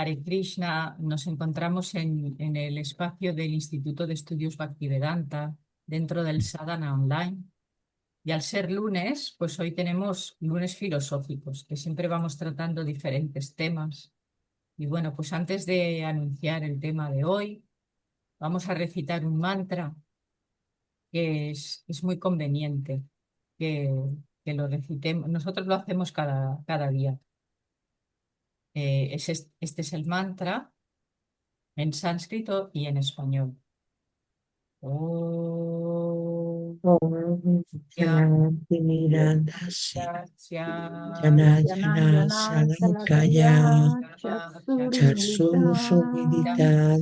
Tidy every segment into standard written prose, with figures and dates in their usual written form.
Hare Krishna, nos encontramos en el espacio del Instituto de Estudios Bhaktivedanta, dentro del Sadhana Online. Y al ser lunes, pues hoy tenemos lunes filosóficos, que siempre vamos tratando diferentes temas. Y bueno, pues antes de anunciar el tema de hoy, vamos a recitar un mantra que es muy conveniente que, que lo recitemos. Nosotros lo hacemos cada día. Este es el mantra en sánscrito y en español. Oh, Om ya, Shanti Mirandasi ya, ya, Jana Jana Jananjana Salakaya Salakaya ya, Charsusu Chaksurimita Vidita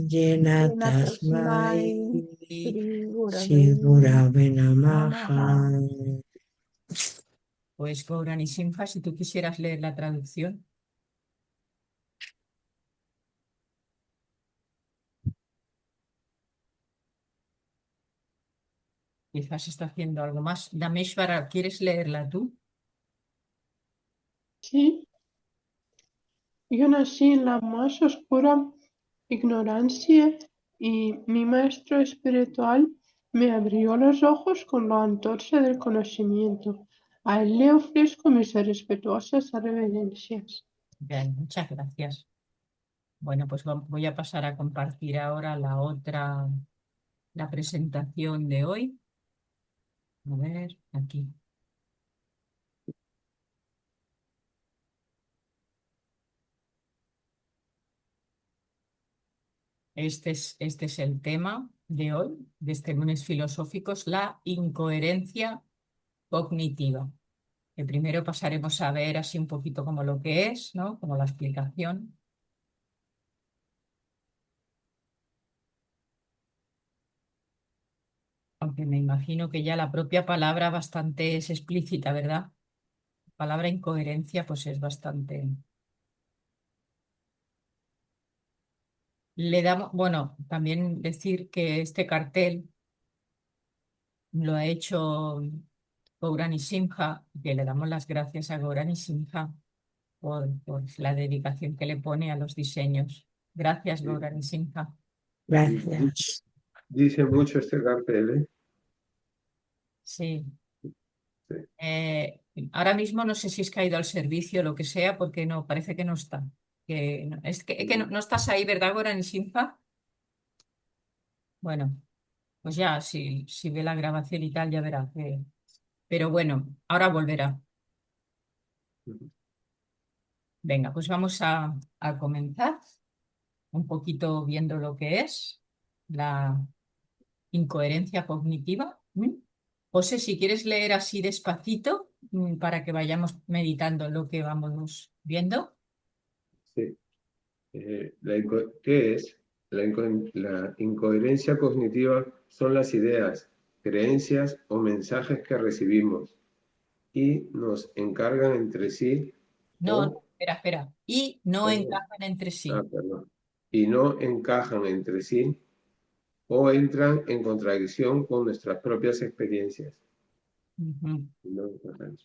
Jena Jena Tasmai Tasmai Shri Gurave Sigurave Namaha. Namaha. Pues Gaurani Simha, si tú quisieras leer la traducción, quizás está haciendo algo más. Dameshwara, ¿quieres leerla tú? Sí, yo nací en la más oscura ignorancia y mi maestro espiritual me abrió los ojos con la antorcha del conocimiento. A él le ofrezco mis respetuosas reverencias. Bien, muchas gracias. Bueno, pues voy a pasar a compartir ahora la presentación de hoy. A ver, aquí. Este es el tema de hoy, de este lunes filosóficos, la incoherencia cognitiva. Que primero pasaremos a ver así un poquito como lo que es, ¿no? Como la explicación. Aunque me imagino que ya la propia palabra bastante es explícita, ¿verdad? La palabra incoherencia pues es bastante. Le damos, bueno, también decir que este cartel lo ha hecho Gaurani Simha, que le damos las gracias a Gaurani Simha por la dedicación que le pone a los diseños. Gracias, Sí, Gaurani Simha. Gracias. dice mucho este cartel, ¿eh? Sí. Sí. Ahora mismo no sé si es caído al servicio o lo que sea, porque no, parece que no está. Es que no estás ahí, ¿verdad, Gaurani Simha? Bueno, pues ya, si ve la grabación y tal, ya verá que. Pero bueno, ahora volverá. Venga, pues vamos a comenzar un poquito viendo lo que es la incoherencia cognitiva. José, si quieres leer así despacito, para que vayamos meditando en lo que vamos viendo. Sí. ¿Qué es? La incoherencia cognitiva son las ideas, creencias o mensajes que recibimos y nos encargan entre sí No, no, o, espera. Y no o- encajan entre sí. perdón, y no encajan entre sí o entran en contradicción con nuestras propias experiencias. Ujú. No encajan.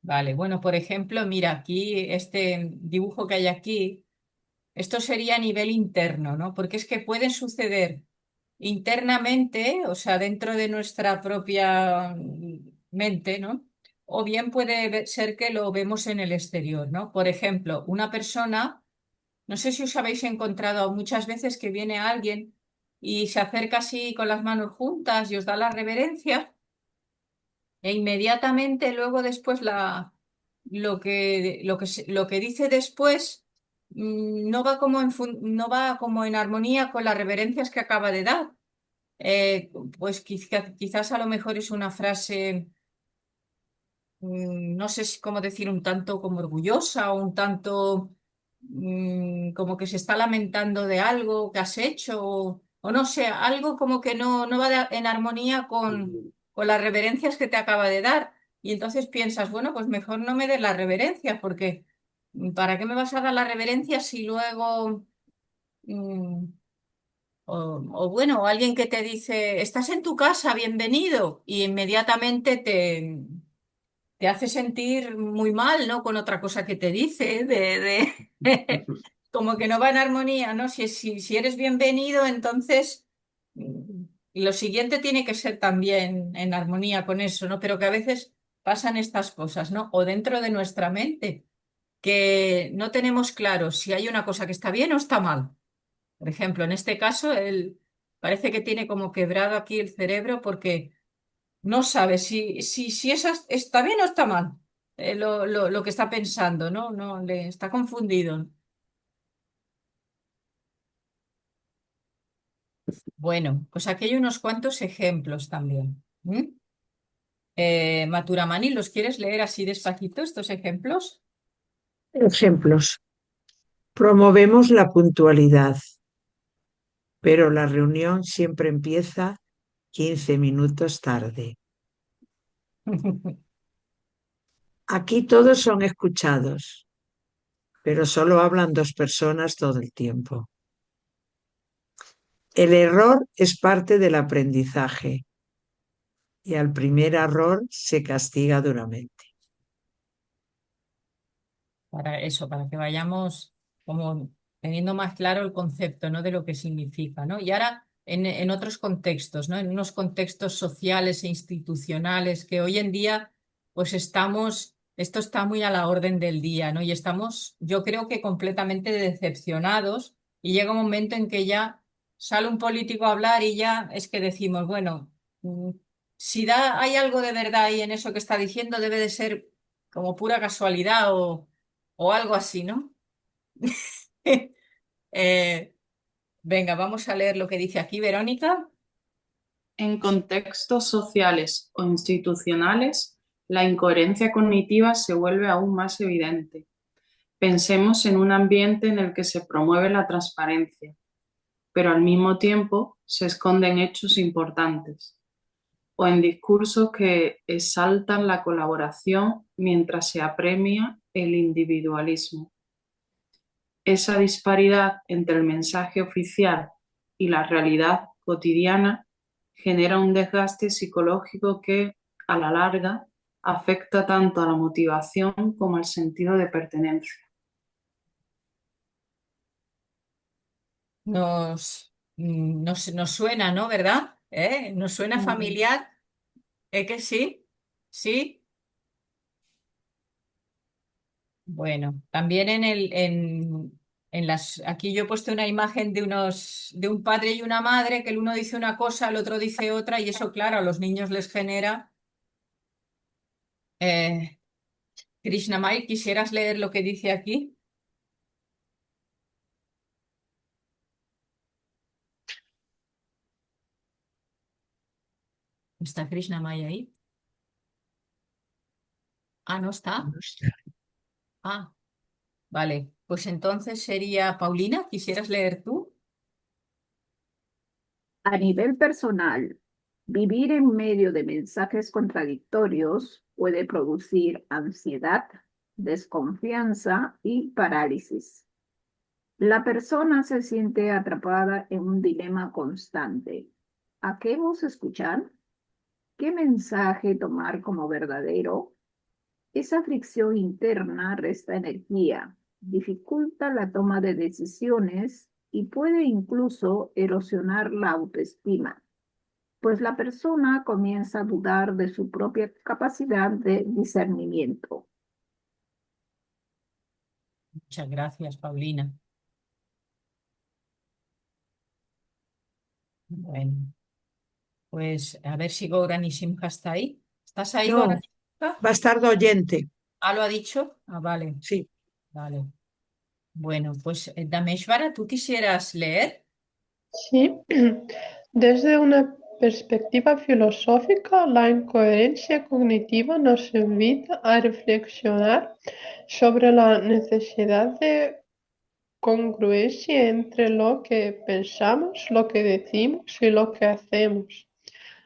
Vale, bueno, por ejemplo, mira, aquí este dibujo que hay aquí, esto sería a nivel interno, ¿no? Porque es que pueden suceder internamente, o sea, dentro de nuestra propia mente, ¿no? O bien puede ser que lo vemos en el exterior, ¿no? Por ejemplo, una persona, no sé si os habéis encontrado muchas veces que viene alguien y se acerca así con las manos juntas y os da la reverencia e inmediatamente luego después lo que dice después no va como no va como en armonía con las reverencias que acaba de dar. Pues quizás a lo mejor es una frase, no sé cómo decir, un tanto como orgullosa o un tanto como que se está lamentando de algo que has hecho o no sé, algo como que no va en armonía con las reverencias que te acaba de dar. Y entonces piensas, bueno, pues mejor no me des las reverencias porque ¿para qué me vas a dar las reverencias si luego... mm, o bueno, o alguien que te dice, estás en tu casa, bienvenido, y inmediatamente te hace sentir muy mal, ¿no? Con otra cosa que te dice, como que no va en armonía, ¿no? Si eres bienvenido, entonces lo siguiente tiene que ser también en armonía con eso, ¿no? Pero que a veces pasan estas cosas, ¿no? O dentro de nuestra mente, que no tenemos claro si hay una cosa que está bien o está mal. Por ejemplo, en este caso, él parece que tiene como quebrado aquí el cerebro porque no sabe si esa está bien o está mal, lo que está pensando, ¿no? No, le está confundido. Bueno, pues aquí hay unos cuantos ejemplos también. Maturamani, ¿los quieres leer así despacito, estos ejemplos? Ejemplos. Promovemos la puntualidad, pero la reunión siempre empieza 15 minutos tarde. Aquí todos son escuchados, pero solo hablan dos personas todo el tiempo. El error es parte del aprendizaje y al primer error se castiga duramente. Para eso, para que vayamos como teniendo más claro el concepto, ¿no? De lo que significa, ¿no? Y ahora en otros contextos, ¿no? En unos contextos sociales e institucionales que hoy en día, pues esto está muy a la orden del día, ¿no? Y estamos, yo creo que completamente decepcionados y llega un momento en que ya sale un político a hablar y ya es que decimos, bueno, si hay algo de verdad ahí en eso que está diciendo, debe de ser como pura casualidad o algo así, ¿no? Eh, venga, vamos a leer lo que dice aquí Verónica. En contextos sociales o institucionales, la incoherencia cognitiva se vuelve aún más evidente. Pensemos en un ambiente en el que se promueve la transparencia, pero al mismo tiempo se esconden hechos importantes, o en discursos que exaltan la colaboración mientras se apremia el individualismo. Esa disparidad entre el mensaje oficial y la realidad cotidiana genera un desgaste psicológico que, a la larga, afecta tanto a la motivación como al sentido de pertenencia. Nos suena, ¿no? ¿Verdad? ¿Nos suena familiar? ¿Es que sí? ¿Sí? Bueno, también aquí yo he puesto una imagen de un padre y una madre, que el uno dice una cosa, el otro dice otra, y eso, claro, a los niños les genera. Krishnamai, ¿quisieras leer lo que dice aquí? ¿Está Krishnamai ahí? Ah, ¿no está? Ah, vale. Pues entonces sería Paulina, ¿quisieras leer tú? A nivel personal, vivir en medio de mensajes contradictorios puede producir ansiedad, desconfianza y parálisis. La persona se siente atrapada en un dilema constante. ¿A qué voz escuchar? ¿Qué mensaje tomar como verdadero? Esa fricción interna resta energía, dificulta la toma de decisiones y puede incluso erosionar la autoestima, pues la persona comienza a dudar de su propia capacidad de discernimiento. Muchas gracias, Paulina. Bueno, pues a ver si Gaurani Simha está ahí. ¿Estás ahí, No, Gaurani Simha? va a estar de oyente. Ah, ¿lo ha dicho? Ah, vale, Sí. vale. Bueno, pues Dameshvara, ¿tú quisieras leer? Sí, desde una perspectiva filosófica, la incoherencia cognitiva nos invita a reflexionar sobre la necesidad de congruencia entre lo que pensamos, lo que decimos y lo que hacemos.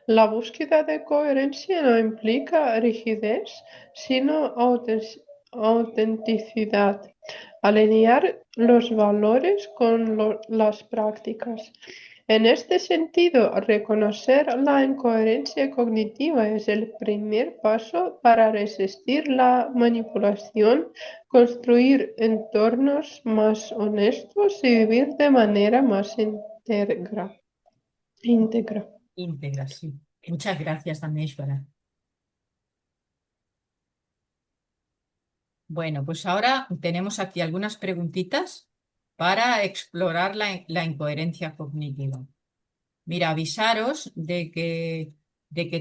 La búsqueda de coherencia no implica rigidez, sino autenticidad. Alinear los valores con las prácticas. En este sentido, reconocer la incoherencia cognitiva es el primer paso para resistir la manipulación, construir entornos más honestos y vivir de manera más íntegra. Íntegra, sí. Muchas gracias, Aneshvara. Bueno, pues ahora tenemos aquí algunas preguntitas para explorar la incoherencia cognitiva. Mira, avisaros de que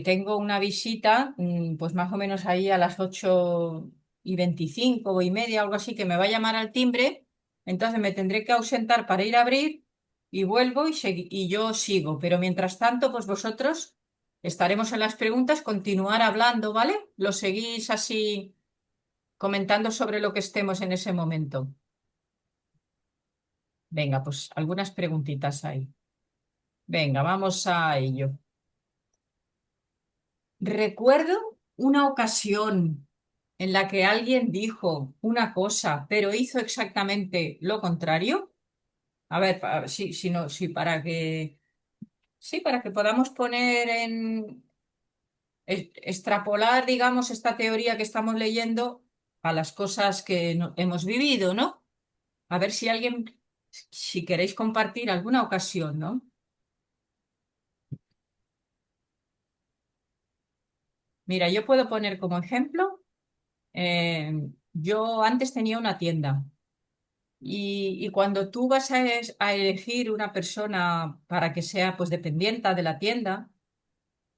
tengo una visita, pues más o menos ahí a las 8:25 y media, algo así, que me va a llamar al timbre. Entonces me tendré que ausentar para ir a abrir y vuelvo y yo sigo. Pero mientras tanto, pues vosotros estaremos en las preguntas, continuar hablando, ¿vale? Lo seguís así comentando sobre lo que estemos en ese momento. Venga, pues algunas preguntitas ahí. Venga, vamos a ello. Recuerdo una ocasión en la que alguien dijo una cosa, pero hizo exactamente lo contrario. A ver, sí, no, sí, para que podamos poner extrapolar, digamos, esta teoría que estamos leyendo a las cosas que hemos vivido, ¿no? A ver si queréis compartir alguna ocasión, ¿no? Mira, yo puedo poner como ejemplo, yo antes tenía una tienda. Y cuando tú vas a elegir una persona para que sea pues dependienta de la tienda,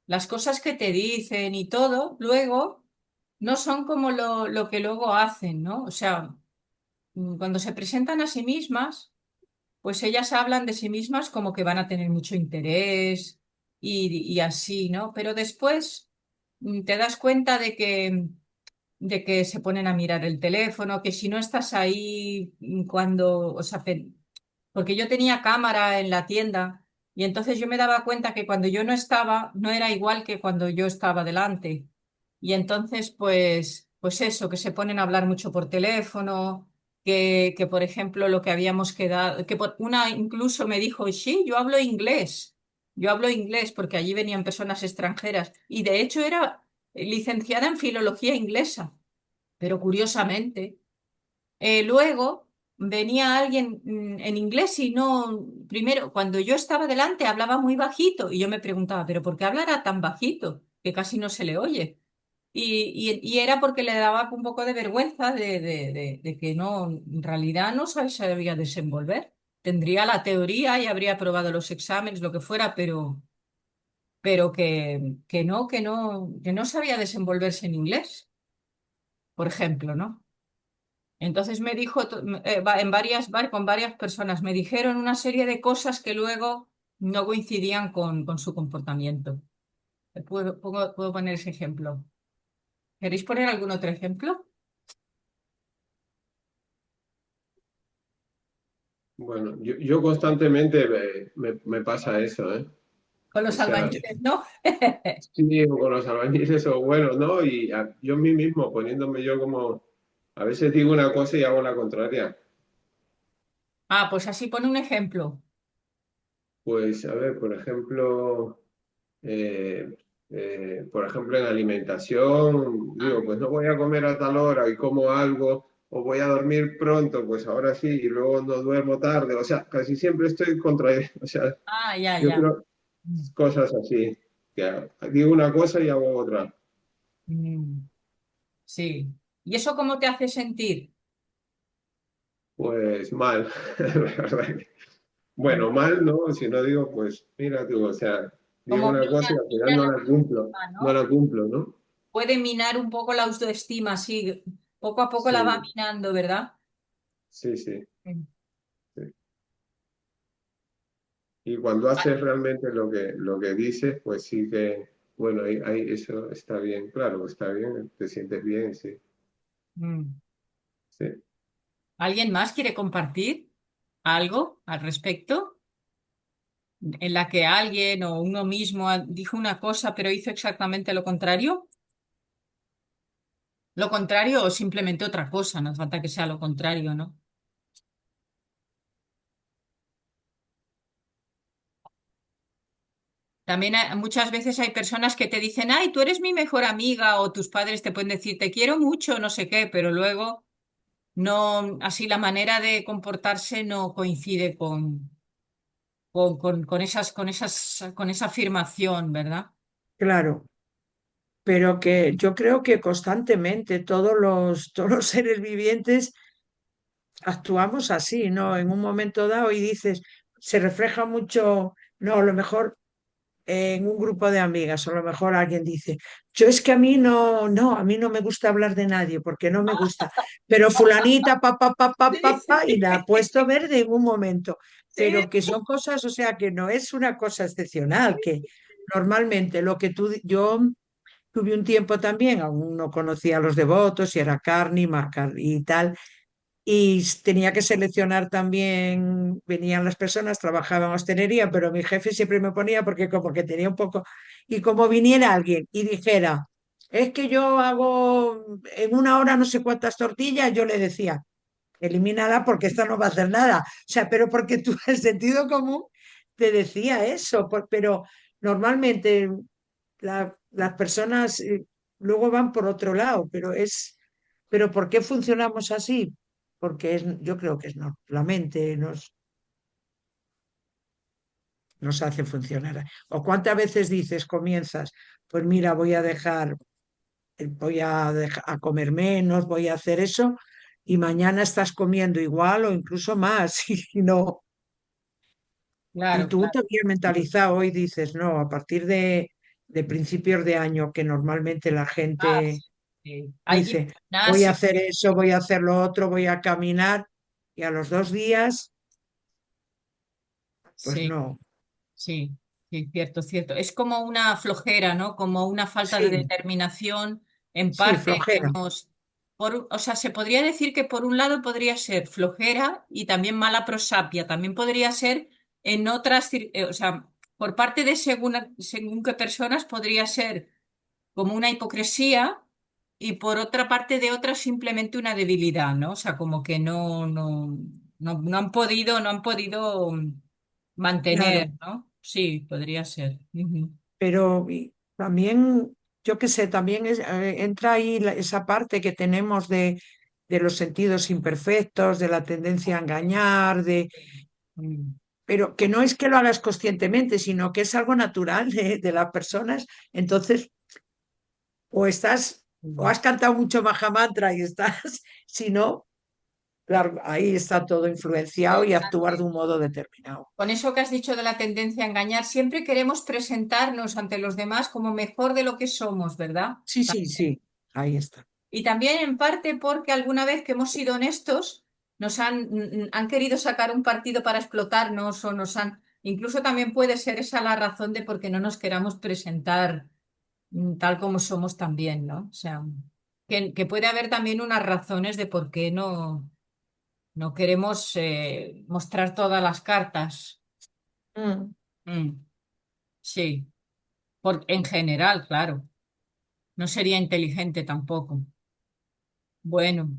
las cosas que te dicen y todo, luego no son como lo que luego hacen, ¿no? O sea, cuando se presentan a sí mismas, pues ellas hablan de sí mismas como que van a tener mucho interés y así, ¿no? Pero después te das cuenta de que se ponen a mirar el teléfono, que si no estás ahí cuando, o sea, porque yo tenía cámara en la tienda y entonces yo me daba cuenta que cuando yo no estaba, no era igual que cuando yo estaba delante. Y entonces, pues eso, que se ponen a hablar mucho por teléfono, que por ejemplo lo que habíamos quedado, una incluso me dijo, sí, yo hablo inglés porque allí venían personas extranjeras y de hecho era licenciada en filología inglesa, pero curiosamente. Luego venía alguien en inglés y no, primero, cuando yo estaba delante hablaba muy bajito y yo me preguntaba, ¿pero por qué hablará tan bajito? Que casi no se le oye. Y era porque le daba un poco de vergüenza de que no, en realidad no sabía desenvolver. Tendría la teoría y habría aprobado los exámenes, lo que fuera, pero que no sabía desenvolverse en inglés, por ejemplo, ¿no? Entonces me dijo, con varias personas, me dijeron una serie de cosas que luego no coincidían con su comportamiento. Puedo poner ese ejemplo. ¿Queréis poner algún otro ejemplo? Bueno, yo constantemente me pasa eso, ¿eh? Con O los sea, albañiles, ¿no? sí, o con los albañiles o bueno, ¿no? Y yo a mí mismo poniéndome yo como, a veces digo una cosa y hago la contraria. Ah, pues así pone un ejemplo. Pues, a ver, por ejemplo, en alimentación, Ah, digo, pues no voy a comer a tal hora y como algo, o voy a dormir pronto, pues ahora sí, y luego no duermo tarde, o sea, casi siempre estoy contra, o sea, ya, yo ya. creo cosas así, que digo una cosa y hago otra. Mm, sí. ¿Y eso cómo te hace sentir? Pues mal, la verdad bueno, mal, ¿no? Si no digo, pues mira tú, o sea, digo Como una cosa y al final mina no la la cumplo, autoestima, no ¿no? la cumplo, ¿no? Puede minar un poco la autoestima, sí. Poco a poco la va Sí, minando, ¿verdad? sí, sí, Mm. sí. Y cuando haces realmente lo que dices, pues sí que, bueno, ahí eso está bien, claro, está bien, te sientes bien, sí, Mm. sí. ¿Alguien más quiere compartir algo al respecto? En la que alguien o uno mismo dijo una cosa pero hizo exactamente lo contrario. Lo contrario o simplemente otra cosa, no hace falta que sea lo contrario, ¿no? También muchas veces hay personas que te dicen, ay, tú eres mi mejor amiga, o tus padres te pueden decir, te quiero mucho, no sé qué, pero luego no, así la manera de comportarse no coincide con esa afirmación, ¿verdad? Claro, pero que yo creo que constantemente todos los seres vivientes actuamos así, ¿no? En un momento dado y dices, se refleja mucho, no, a lo mejor en un grupo de amigas, o a lo mejor alguien dice, yo es que a mí a mí no me gusta hablar de nadie porque no me gusta, pero fulanita, y la ha puesto verde en un momento, Sí, pero que son cosas, o sea, que no es una cosa excepcional, que normalmente lo que yo tuve un tiempo también, aún no conocía a los devotos y era carne y y tal, y tenía que seleccionar también, venían las personas, trabajaba en hostelería, pero mi jefe siempre me ponía porque como que tenía un poco, y como viniera alguien y dijera, es que yo hago en una hora no sé cuántas tortillas, yo le decía, elimínala porque esta no va a hacer nada. O sea, pero porque tú, el sentido común te decía eso, pero normalmente las personas luego van por otro lado, pero ¿por qué funcionamos así? Porque yo creo que es la mente nos hace funcionar. ¿O cuántas veces dices, comienzas, pues mira, voy a comer menos, voy a hacer eso, y mañana estás comiendo igual o incluso más, y no. Y claro, tú claro. también mentalizado hoy dices, no, a partir de principios de año que normalmente la Ah, gente sí. Hay que ir dice, al voy a gimnasio. hacer eso, voy a hacer lo otro, voy a caminar, y a los 2 días, pues Sí, no. sí, sí, cierto, cierto. Es como una flojera, ¿no? Como una falta de Sí, determinación en sí, parte. flojera. O sea, se podría decir que por un lado podría ser flojera y también mala prosapia. También podría ser en o sea, por parte de según qué personas podría ser como una hipocresía y por otra parte de otras simplemente una debilidad, ¿no? O sea, como que no han podido Claro, mantener, ¿no? Sí, podría ser. Ujú. pero también, yo qué sé, también entra ahí esa parte que tenemos de los sentidos imperfectos, de la tendencia a engañar, Mm. pero que no es que lo hagas conscientemente, sino que es algo natural de las personas. Entonces, o estás, o Mm. has cantado mucho Mahamantra y estás, si no, claro, ahí está todo influenciado y actuar de un modo determinado. Con eso que has dicho de la tendencia a engañar, siempre queremos presentarnos ante los demás como mejor de lo que somos, ¿verdad? Sí, sí, sí, ahí está. Y también en parte porque alguna vez que hemos sido honestos, han querido sacar un partido para explotarnos o incluso también puede ser esa la razón de por qué no nos queramos presentar tal como somos también, ¿no? O sea, que puede haber también unas razones de por qué no queremos mostrar todas las cartas. Mm. Mm, sí, en general, claro. No sería inteligente tampoco. Bueno.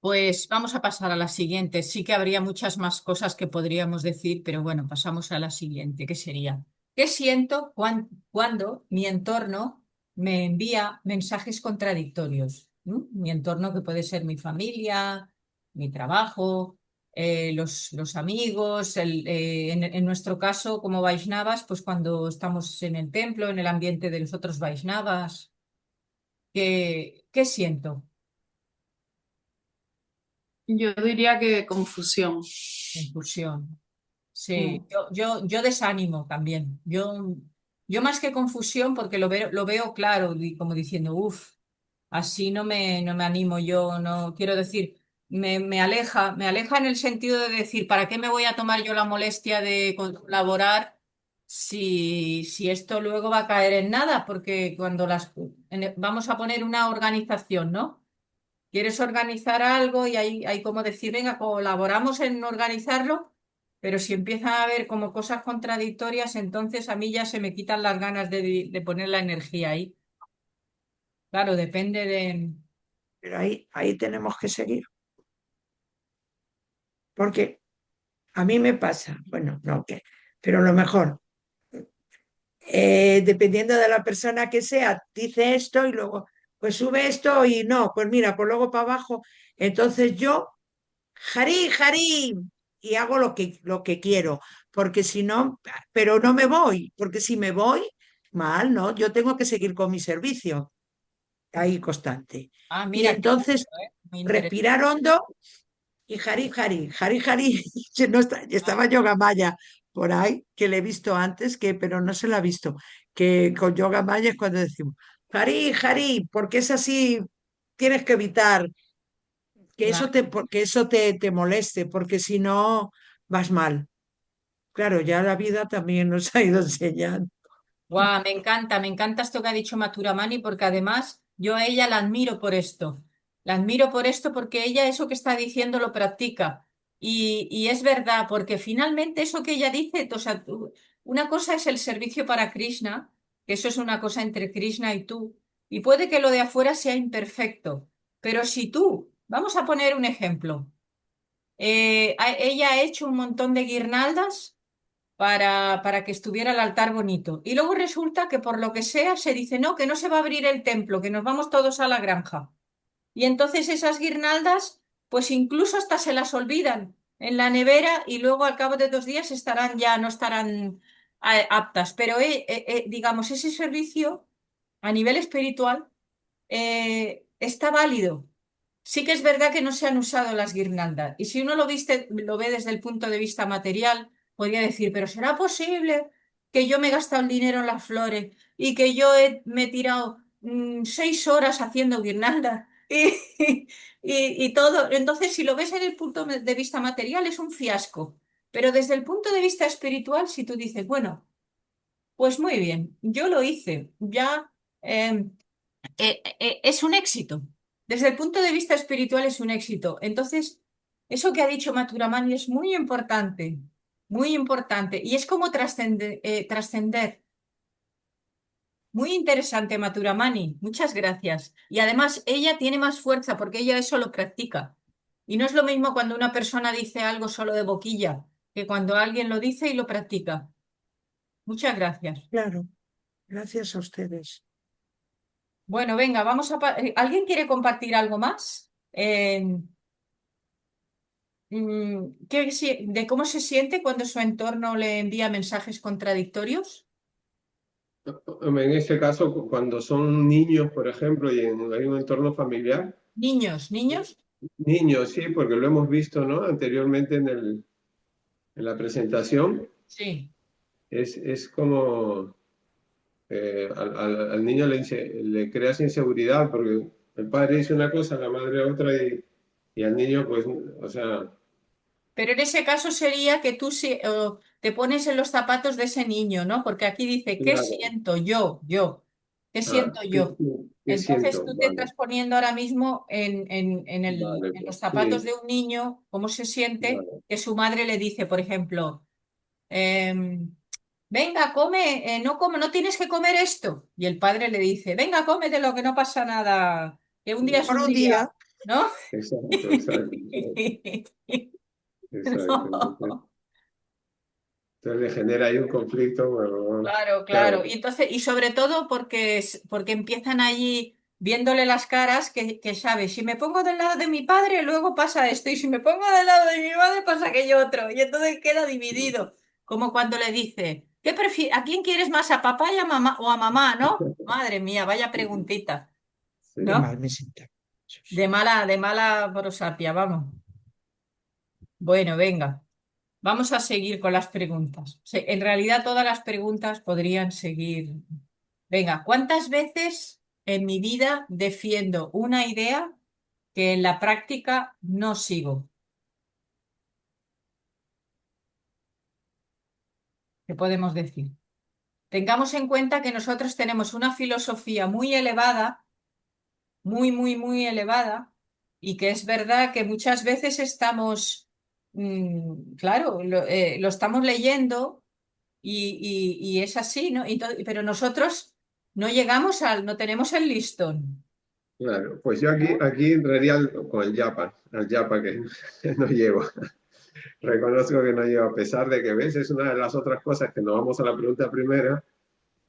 Pues vamos a pasar a la siguiente. Sí que habría muchas más cosas que podríamos decir, pero bueno, pasamos a la siguiente, que sería, ¿qué siento cuando mi entorno me envía mensajes contradictorios? ¿Mm? Mi entorno que puede ser mi familia, mi trabajo, los amigos, en nuestro caso como Vaishnavas, pues cuando estamos en el templo, en el ambiente de los otros Vaishnavas, ¿qué siento? Yo diría que confusión. Confusión. Sí, Mm. yo desánimo también. Yo más que confusión, porque lo veo claro y como diciendo, uff, así no me animo yo, no quiero decir, me aleja en el sentido de decir, ¿para qué me voy a tomar yo la molestia de colaborar si esto luego va a caer en nada? Porque cuando vamos a poner una organización, ¿no? Quieres organizar algo y hay como decir, venga, colaboramos en organizarlo, pero si empiezan a haber como cosas contradictorias, entonces a mí ya se me quitan las ganas de poner la energía ahí. Claro, depende de... Pero ahí tenemos que seguir, porque a mí me pasa, bueno, no, pero lo mejor. dependiendo de la persona que sea, dice esto y luego, pues sube esto y no, pues mira, pues luego para abajo. Entonces yo, jarí, jarí, y hago lo que quiero, porque si no, pero no me voy, porque si me voy, mal, ¿no? Yo tengo que seguir con mi servicio ahí constante. Ah, Y mira, qué entonces bonito, ¿eh? Muy interesante. respirar hondo y Jari Jari, Jari Jari, que no estaba Yoga Maya por ahí, que le he visto antes, pero no se la ha visto, que con Yoga Maya es cuando decimos, Jari Jari, porque es así, tienes que evitar Claro. que eso te moleste, porque si no vas mal. Claro, ya la vida también nos ha ido enseñando. Guau, me encanta esto que ha dicho Maturamani, porque además yo a ella la admiro por esto. La admiro por esto porque ella eso que está diciendo lo practica. Y es verdad, porque finalmente eso que ella dice, o sea, una cosa es el servicio para Krishna, que eso es una cosa entre Krishna y tú, y puede que lo de afuera sea imperfecto, pero si tú, vamos a poner un ejemplo, ella ha hecho un montón de guirnaldas para que estuviera el altar bonito. Y luego resulta que por lo que sea se dice, no, que no se va a abrir el templo, que nos vamos todos a la granja. Y entonces esas guirnaldas, pues incluso hasta se las olvidan en la nevera y luego al cabo de 2 días estarán ya, no estarán aptas. Pero digamos, ese servicio a nivel espiritual está válido. Sí que es verdad que no se han usado las guirnaldas. Y si uno lo ve desde el punto de vista material, podría decir, pero ¿será posible que yo me he gastado el dinero en las flores y que me he tirado 6 horas haciendo guirnaldas y todo? Entonces, si lo ves en el punto de vista material, es un fiasco. Pero desde el punto de vista espiritual, si tú dices, bueno, pues muy bien, yo lo hice, ya es un éxito. Desde el punto de vista espiritual es un éxito. Entonces, eso que ha dicho Maturamani es muy importante. Y es como trascender. Muy interesante, Maturamani. Muchas gracias. Y además, ella tiene más fuerza porque ella eso lo practica. Y no es lo mismo cuando una persona dice algo solo de boquilla, que cuando alguien lo dice y lo practica. Muchas gracias. Claro, gracias a ustedes. Bueno, venga, ¿Alguien quiere compartir algo más? ¿De cómo se siente cuando su entorno le envía mensajes contradictorios? En este caso, cuando son niños, por ejemplo, y hay un entorno familiar, Niños, niños. niños, sí, porque lo hemos visto, ¿no? Anteriormente en la presentación, Sí. es como al niño le creas inseguridad porque el padre dice una cosa, la madre otra y al niño, pues, o sea, Pero en ese caso sería que tú te pones en los zapatos de ese niño, ¿no? Porque aquí dice, ¿qué claro, siento yo? Yo. ¿Qué siento yo? ¿qué Entonces siento? tú te Vale, estás poniendo ahora mismo vale, en los pues zapatos sí, de un niño, cómo se siente vale. que su madre le dice, por ejemplo, venga, come, no come, no tienes que comer esto. Y el padre le dice, venga, cómetelo, que no pasa nada, que un día es Por un un día, día, ¿no? Exacto, exacto, exacto. No. Entonces le genera ahí un conflicto, bueno, Claro, claro. claro, Y sobre todo porque empiezan allí viéndole las caras que sabe, si me pongo del lado de mi padre, luego pasa esto, y si me pongo del lado de mi madre, pasa aquello otro. Y entonces queda dividido. Como cuando le dice, ¿a quién quieres más, a papá y a mamá o a mamá, ¿no? Madre mía, vaya preguntita, qué sí. ¿no? mal me siento. De mala prosapia, vamos. Bueno, venga. Vamos a seguir con las preguntas. En realidad todas las preguntas podrían seguir. Venga, ¿cuántas veces en mi vida defiendo una idea que en la práctica no sigo? ¿Qué podemos decir? Tengamos en cuenta que nosotros tenemos una filosofía muy elevada, muy elevada, y que es verdad que muchas veces estamos, claro, lo estamos leyendo. Y es así, ¿no? Pero nosotros no tenemos el listón, Claro, pues yo ¿no? aquí entraría con el yapa que no llevo. Reconozco que no llevo, a pesar de que ves, es una de las otras cosas que nos vamos a la pregunta primera,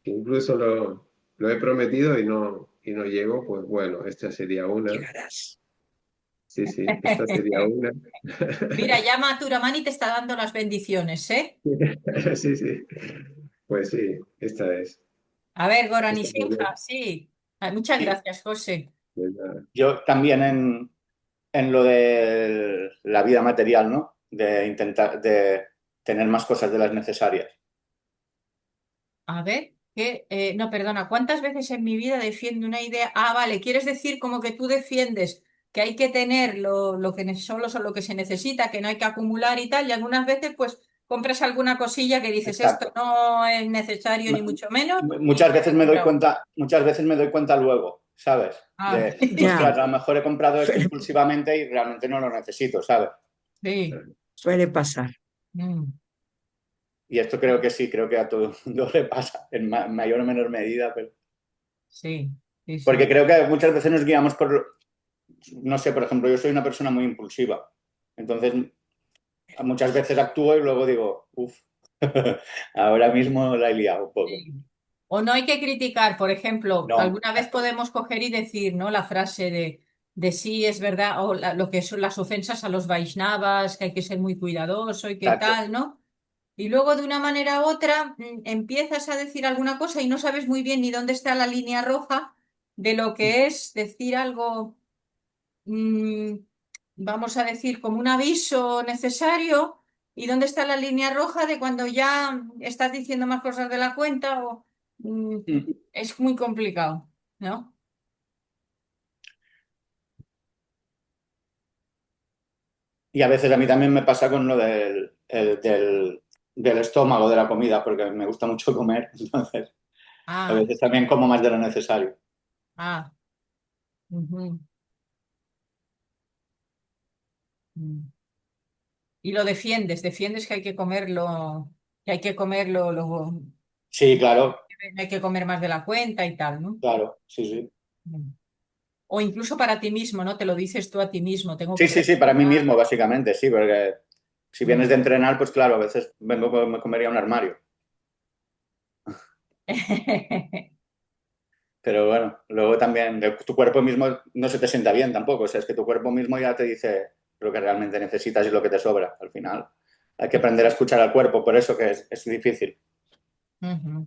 que incluso lo he prometido y no llego, pues bueno, esta sería una. Llegarás. Sí, sí, esta sería una. Mira, ya Maturamani te está dando las bendiciones, ¿eh? Sí, sí. Pues sí, esta es. A ver, Goran y Esta Simha, sí. Muchas Y gracias, José. sería- yo también en lo de la vida material, ¿no? De intentar de tener más cosas de las necesarias. A ver, no, perdona, ¿cuántas veces en mi vida defiendo una idea? Ah, vale, quieres decir como que tú defiendes que hay que tener lo que solo lo que se necesita, que no hay que acumular y tal, y algunas veces pues compras alguna cosilla que dices esto Exacto. no es necesario ni mucho menos y Muchas te has veces me doy comprado. cuenta, muchas veces me doy cuenta luego, ¿sabes? Ah, De, Ya, ostras, a lo mejor he comprado esto suele, impulsivamente y realmente no lo necesito, ¿sabes? sí. suele pasar. Mm, Y esto creo que sí, creo que a todo el mundo le pasa, en mayor o menor medida, pero... sí, sí, Porque sí. creo que muchas veces nos guiamos por, no sé, por ejemplo, yo soy una persona muy impulsiva, entonces muchas veces actúo y luego digo, uff, ahora mismo la he liado un poco. Sí. O no hay que criticar, por ejemplo, No, alguna vez podemos coger y decir, ¿no? La frase de sí, es verdad, o lo que son las ofensas a los Vaishnavas, que hay que ser muy cuidadoso y qué exacto. tal, ¿no? Y luego de una manera u otra empiezas a decir alguna cosa y no sabes muy bien ni dónde está la línea roja de lo que es decir algo, mm, vamos a decir, como un aviso necesario y dónde está la línea roja de cuando ya estás diciendo más cosas de la cuenta o es muy complicado, ¿no? Y a veces a mí también me pasa con lo del estómago, de la comida, porque me gusta mucho comer, entonces a Ah, veces también como más de lo necesario. ah, ujú, mm. Y lo defiendes que hay que comerlo, que hay que comerlo, Sí, claro, hay que comer más de la cuenta y tal, ¿no? claro, sí, sí. Mm. O incluso para ti mismo, ¿no? Te lo dices tú a ti mismo, tengo Sí, que sí, sí, para mí recuperar. mismo, básicamente, sí, porque si vienes Mm. de entrenar, pues claro, a veces vengo, me comería un armario. Pero bueno, luego también tu cuerpo mismo no se te sienta bien tampoco. O sea, es que tu cuerpo mismo ya te dice lo que realmente necesitas y lo que te sobra al final. Hay que aprender a escuchar al cuerpo, por eso que es difícil. Ujú.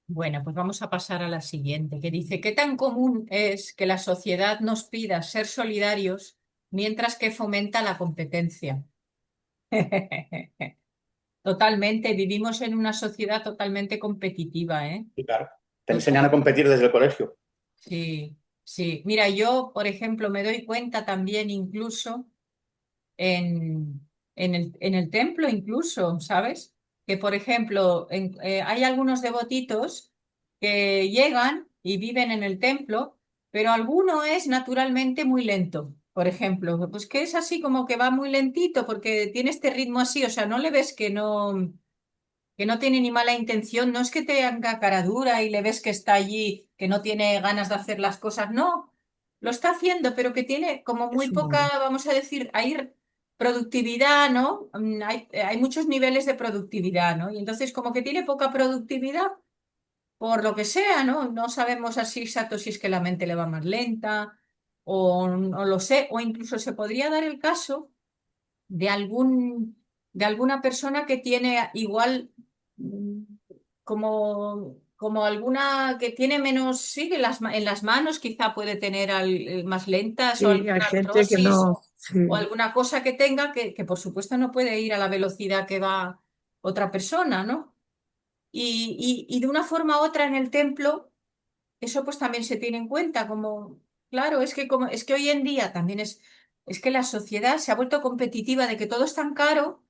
Bueno, pues vamos a pasar a la siguiente, que dice, ¿qué tan común es que la sociedad nos pida ser solidarios mientras que fomenta la competencia? Totalmente, vivimos en una sociedad totalmente competitiva, ¿eh? Y claro, te enseñan a Total. competir desde el colegio. Sí, sí. Mira, yo, por ejemplo, me doy cuenta también incluso en el templo, incluso, ¿sabes? Que, por ejemplo, hay algunos devotitos que llegan y viven en el templo, pero alguno es naturalmente muy lento. Por ejemplo, pues que es así como que va muy lentito porque tiene este ritmo así, o sea, no le ves que no tiene ni mala intención, no es que te haga cara dura y le ves que está allí, que no tiene ganas de hacer las cosas, no, lo está haciendo, pero que tiene como muy Es poca, un, vamos a decir, hay productividad, ¿no? Hay muchos niveles de productividad, ¿no? Y entonces como que tiene poca productividad por lo que sea, ¿no? No sabemos así exacto si es que la mente le va más lenta o no lo sé, o incluso se podría dar el caso de de alguna persona que tiene igual mm, como alguna que tiene menos, sí, en las manos quizá puede tener más lentas o sí, hay alguna gente que artrosis no, sí, o alguna cosa que tenga que por supuesto no puede ir a la velocidad que va otra persona, ¿no? Y de una forma u otra en el templo, eso pues también se tiene en cuenta, como, claro, es que hoy en día también es que la sociedad se ha vuelto competitiva de que todo es tan caro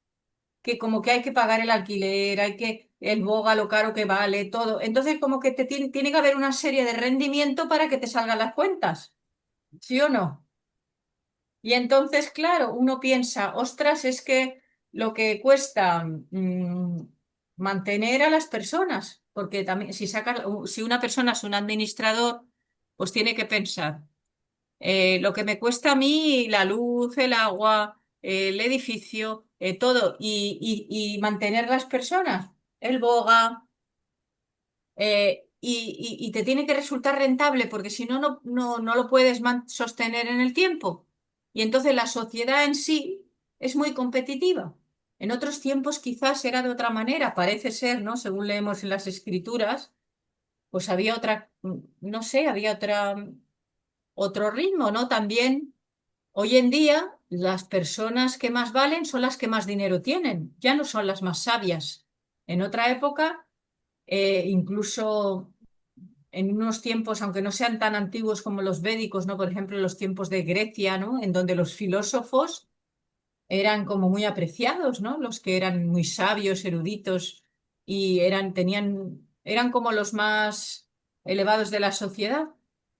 que como que hay que pagar el alquiler, hay que el boga, lo caro que vale, todo. Entonces como que tiene que haber una serie de rendimiento para que te salgan las cuentas, ¿sí o no? Y entonces, claro, uno piensa, ostras, es que lo que cuesta mantener a las personas, porque también si una persona es un administrador, pues tiene que pensar, lo que me cuesta a mí la luz, el agua, el edificio, todo, y mantener las personas, el boga, y te tiene que resultar rentable porque si no, no lo puedes sostener en el tiempo. Y entonces la sociedad en sí es muy competitiva. En otros tiempos quizás era de otra manera, parece ser, ¿no? Según leemos en las escrituras, pues había otra, no sé, había otro ritmo, ¿no? También hoy en día las personas que más valen son las que más dinero tienen, ya no son las más sabias. En otra época, incluso en unos tiempos, aunque no sean tan antiguos como los védicos, ¿no? Por ejemplo, en los tiempos de Grecia, ¿no? En donde los filósofos eran como muy apreciados, ¿no? Los que eran muy sabios, eruditos y eran como los más elevados de la sociedad.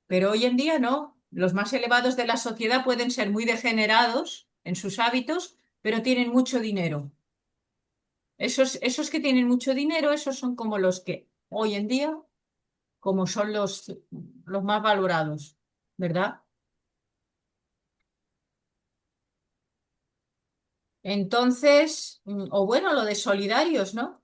Pero hoy en día no. Los más elevados de la sociedad pueden ser muy degenerados en sus hábitos, pero tienen mucho dinero. Esos que tienen mucho dinero, esos son como los que hoy en día, como son los más valorados, ¿verdad? Entonces, o bueno, lo de solidarios, ¿no?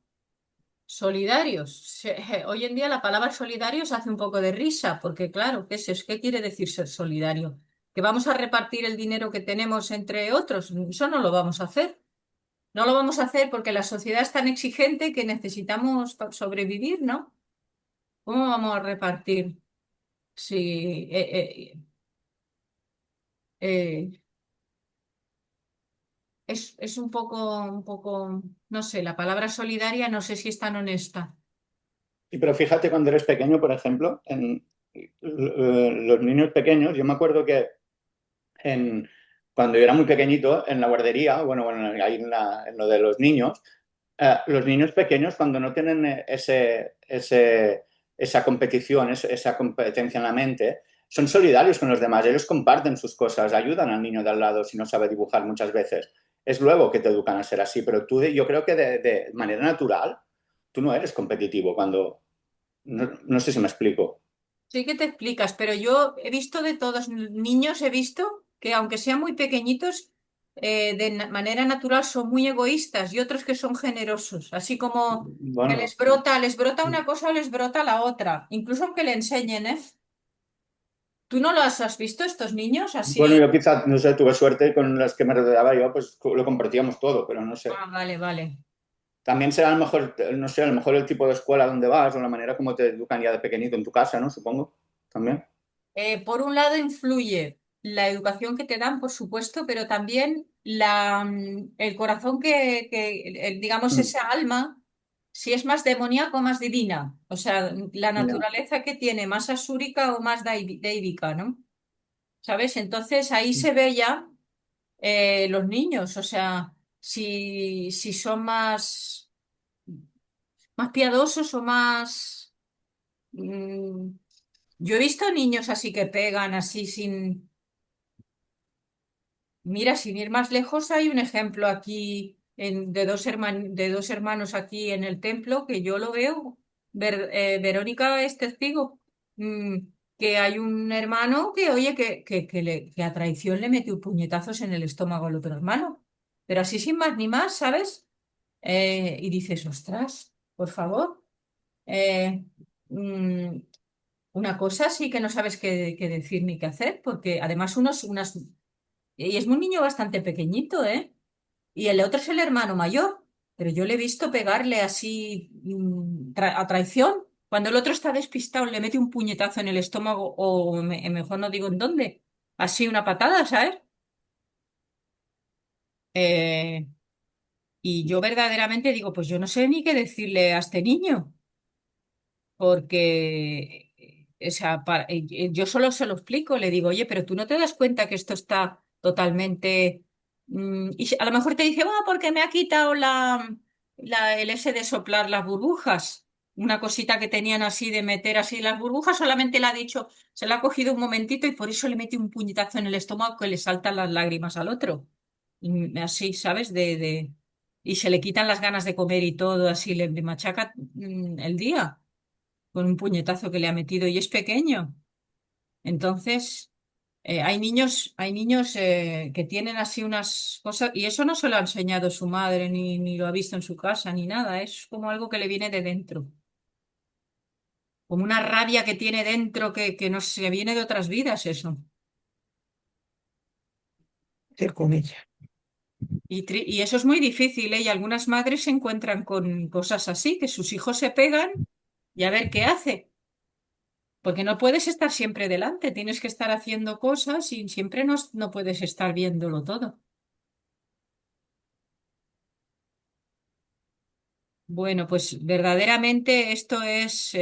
Solidarios. Hoy en día la palabra solidarios hace un poco de risa, porque claro, ¿qué es eso? ¿Qué quiere decir ser solidario? ¿Que vamos a repartir el dinero que tenemos entre otros? Eso no lo vamos a hacer. No lo vamos a hacer porque la sociedad es tan exigente que necesitamos sobrevivir, ¿no? ¿Cómo vamos a repartir? Si, eh, es no sé, la palabra solidaria no sé si es tan honesta. Sí, pero fíjate cuando eres pequeño, por ejemplo, en los niños pequeños, yo me acuerdo que cuando yo era muy pequeñito, en la guardería, bueno, ahí en lo de los niños pequeños cuando no tienen esa competición, esa competencia en la mente, son solidarios con los demás, ellos comparten sus cosas, ayudan al niño de al lado si no sabe dibujar muchas veces. Es luego que te educan a ser así, pero yo creo que de manera natural tú no eres competitivo cuando... No sé si me explico. Sí que te explicas, pero yo he visto de todos niños, he visto que aunque sean muy pequeñitos, manera natural son muy egoístas y otros que son generosos, así como que Bueno, les brota una cosa o les brota la otra, incluso aunque le enseñen, ¿eh? ¿Tú no los has visto estos niños bueno, así? yo quizá, no sé, tuve suerte con las que me rodeaba yo, pues lo compartíamos todo, pero no sé. Ah, vale, vale. También será a lo mejor, no sé, a lo mejor el tipo de escuela donde vas o la manera como te educan ya de pequeñito en tu casa, ¿no? Supongo, también. Por un lado influye la educación que te dan, por supuesto, pero también el corazón digamos, Mm, esa alma, si es más demoníaca o más divina. O sea, la ya. naturaleza que tiene, más asúrica o más déivica, ¿no? ¿Sabes? Entonces ahí se ve ya los niños, o sea, si son más piadosos o más... mm, yo he visto niños así que pegan, así sin... Mira, sin ir más lejos, hay un ejemplo aquí de dos hermanos aquí en el templo que yo lo veo. Verónica es testigo, mm, que hay un hermano que, oye, que a traición le metió puñetazos en el estómago al otro hermano. Pero así sin más ni más, ¿sabes? Y dices, ostras, por favor. eh, mm, una cosa sí que no sabes qué decir ni qué hacer, porque además y es un niño bastante pequeñito, ¿eh? Y el otro es el hermano mayor, pero yo le he visto pegarle así a traición. Cuando el otro está despistado, le mete un puñetazo en el estómago o mejor no digo en dónde. Así una patada, ¿sabes? Eh, y yo verdaderamente digo, pues yo no sé ni qué decirle a este niño, porque o sea, yo solo se lo explico, le digo, oye, pero tú no te das cuenta que esto está totalmente... a lo mejor te dice, porque me ha quitado el ese de soplar las burbujas, una cosita que tenían así de meter así las burbujas, solamente le ha dicho, se la ha cogido un momentito y por eso le mete un puñetazo en el estómago que le saltan las lágrimas al otro. Así, ¿sabes? Y se le quitan las ganas de comer y todo, así le machaca el día con un puñetazo que le ha metido y es pequeño. Entonces, hay niños que tienen así unas cosas, y eso no se lo ha enseñado su madre, ni lo ha visto en su casa, ni nada, es como algo que le viene de dentro, como una rabia que tiene dentro que no se viene de otras vidas eso. Hacer con ella. Y eso es muy difícil, ¿eh? Y algunas madres se encuentran con cosas así, que sus hijos se pegan y a ver qué hace. Porque no puedes estar siempre delante, tienes que estar haciendo cosas y siempre no puedes estar viéndolo todo. Bueno, pues verdaderamente esto es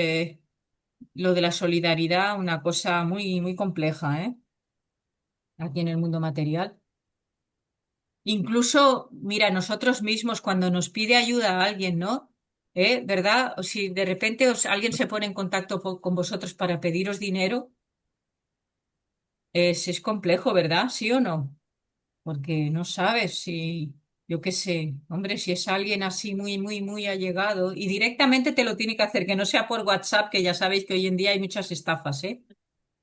lo de la solidaridad, una cosa muy, muy compleja, ¿eh? Aquí en el mundo material. Incluso, mira, nosotros mismos cuando nos pide ayuda a alguien, ¿no? ¿Verdad? O si de repente alguien se pone en contacto con vosotros para pediros dinero, es complejo, ¿verdad? ¿Sí o no? Porque no sabes si, yo qué sé, hombre, si es alguien así muy, muy, muy allegado y directamente te lo tiene que hacer, que no sea por WhatsApp, que ya sabéis que hoy en día hay muchas estafas, ¿eh?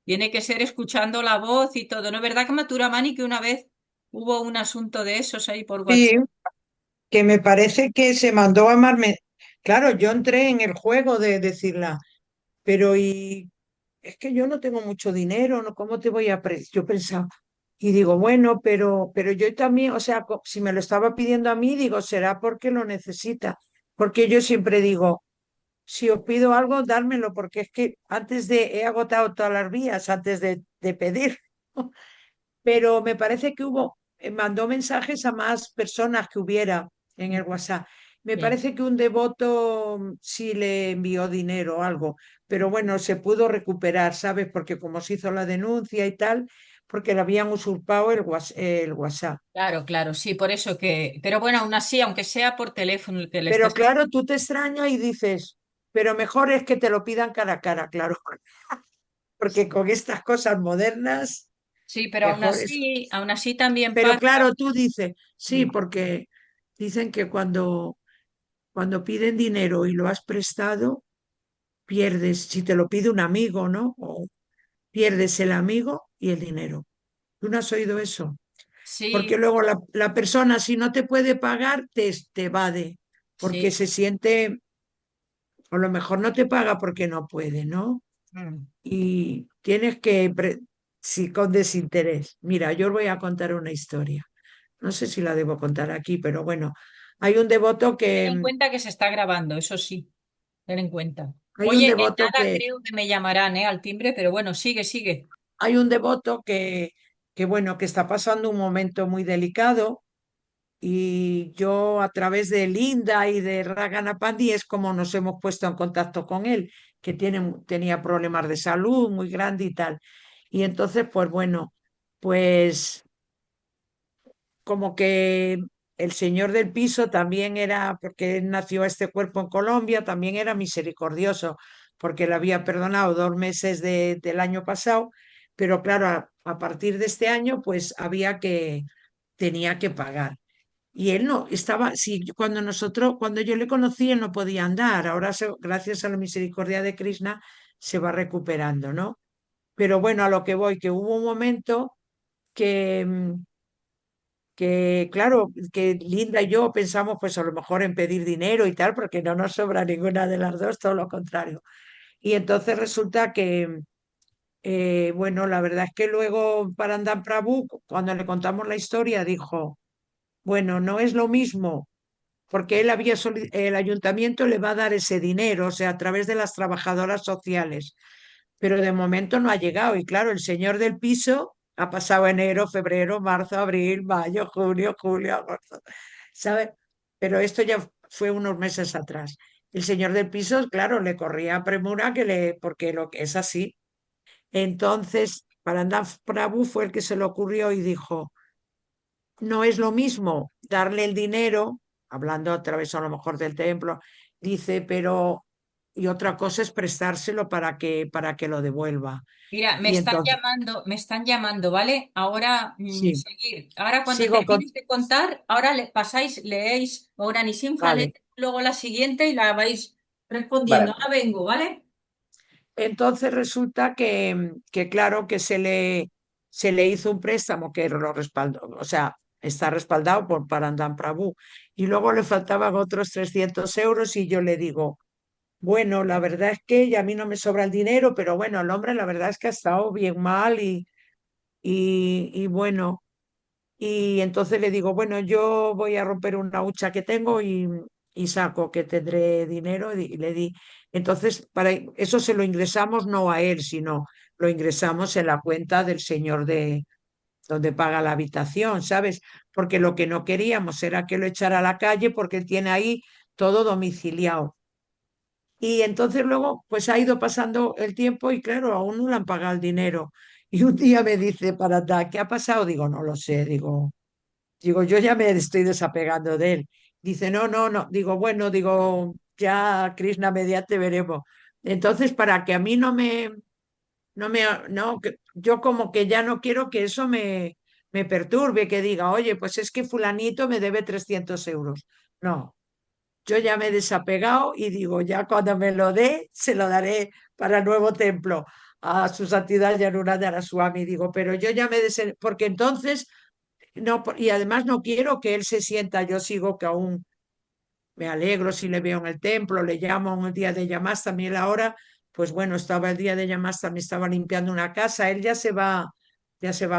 Tiene que ser escuchando la voz y todo. ¿No es verdad que Mani que una vez hubo un asunto de esos ahí por Sí, WhatsApp? que me parece que se mandó a amarme. Claro, yo entré en el juego de decirla, pero y es que yo no tengo mucho dinero, ¿no? ¿Cómo te voy a Yo pensaba, y digo, bueno, pero yo también, o sea, si me lo estaba pidiendo a mí, digo, será porque lo necesita. Porque yo siempre digo, si os pido algo, dármelo, porque es que he agotado todas las vías antes de pedir. Pero me parece que mandó mensajes a más personas que hubiera en el WhatsApp. Me Sí. parece que un devoto sí le envió dinero o algo, pero bueno, se pudo recuperar, ¿sabes? Porque como se hizo la denuncia y tal, porque le habían usurpado el WhatsApp. Claro, claro, sí, por eso que, pero bueno, aún así, aunque sea por teléfono el que le Pero estás... claro, tú te extrañas y dices, pero mejor es que te lo pidan cara a cara, claro, porque con estas cosas modernas, Sí, pero mejor es. aún así también Pero pasa. claro, tú dices, sí, porque dicen que cuando piden dinero y lo has prestado, pierdes, si te lo pide un amigo, ¿no? O pierdes el amigo y el dinero. ¿Tú no has oído eso? Porque Sí, luego la persona, si no te puede pagar, te evade, porque sí. se siente, a lo mejor no te paga porque no puede, ¿no? Mm. Y tienes que, sí, con desinterés. Mira, yo os voy a contar una historia. No sé si la debo contar aquí, pero bueno, hay un devoto Ten que, en cuenta que se está grabando, eso sí, ten en cuenta. hay un Oye, en devoto nada que, creo que me llamarán, al timbre, pero bueno, sigue, sigue. hay un devoto que bueno, que está pasando un momento muy delicado y yo a través de Linda y de Raganapandi es como nos hemos puesto en contacto con él, que tenía problemas de salud muy grande y tal. Y entonces, pues bueno, pues como que el señor del piso también era, porque él nació a este cuerpo en Colombia, también era misericordioso, porque le había perdonado 2 meses del año pasado, pero claro, a partir de este año, pues tenía que pagar. Y él no, estaba, sí, cuando yo le conocí, él no podía andar, ahora gracias a la misericordia de Krishna se va recuperando, ¿no? Pero bueno, a lo que voy, que hubo un momento que, claro, que Linda y yo pensamos pues a lo mejor en pedir dinero y tal, porque no nos sobra ninguna de las dos, todo lo contrario. Y entonces resulta que, bueno, la verdad es que luego Parandam Prabhu, cuando le contamos la historia, dijo, bueno, no es lo mismo, porque el ayuntamiento le va a dar ese dinero, o sea, a través de las trabajadoras sociales, pero de momento no ha llegado. Y claro, el señor del piso ha pasado enero, febrero, marzo, abril, mayo, junio, julio, agosto, ¿sabes? Pero esto ya fue unos meses atrás. El señor del piso, claro, le corría premura porque lo que es así. Entonces, Parandam Prabhu fue el que se le ocurrió y dijo, no es lo mismo darle el dinero, hablando a través a lo mejor del templo, dice, y otra cosa es prestárselo para que lo devuelva. Mira, Y entonces, me están llamando, ¿vale? Ahora, sí, seguir. Ahora, cuando sigo con, termines de contar, ahora le pasáis, leéis ahora ni sin vale, luego la siguiente y la vais respondiendo. Vale. Ahora vengo, ¿vale? entonces resulta que claro, que se le hizo un préstamo que lo respaldó, o sea, está respaldado por Parandán Prabhu, y luego le faltaban otros 300 euros y yo le digo, bueno, la verdad es que ya a mí no me sobra el dinero, pero bueno, el hombre la verdad es que ha estado bien mal y bueno, y entonces le digo, bueno, yo voy a romper una hucha que tengo y saco que tendré dinero y le di. Entonces, para eso se lo ingresamos no a él, sino lo ingresamos en la cuenta del señor de donde paga la habitación, ¿sabes? Porque lo que no queríamos era que lo echara a la calle porque él tiene ahí todo domiciliado. Y entonces luego, pues ha ido pasando el tiempo y claro, aún no le han pagado el dinero. Y un día me dice, Parata, ¿qué ha pasado? Digo, no lo sé, digo, yo ya me estoy desapegando de él. Dice, no, no, no. Digo, bueno, digo, ya Krishna mediante veremos. Entonces, para que a mí no, yo como que ya no quiero que eso me perturbe, que diga, oye, pues es que fulanito me debe 300 euros. No, yo ya me he desapegado y digo, ya cuando me lo dé, se lo daré para el nuevo templo a su santidad Yanunandana Swami. Digo, pero yo ya porque entonces, no, y además no quiero que él se sienta, yo sigo que aún me alegro si le veo en el templo, le llamo un día de llamadas también ahora, pues bueno, estaba el día de llamadas, también estaba limpiando una casa, él ya se va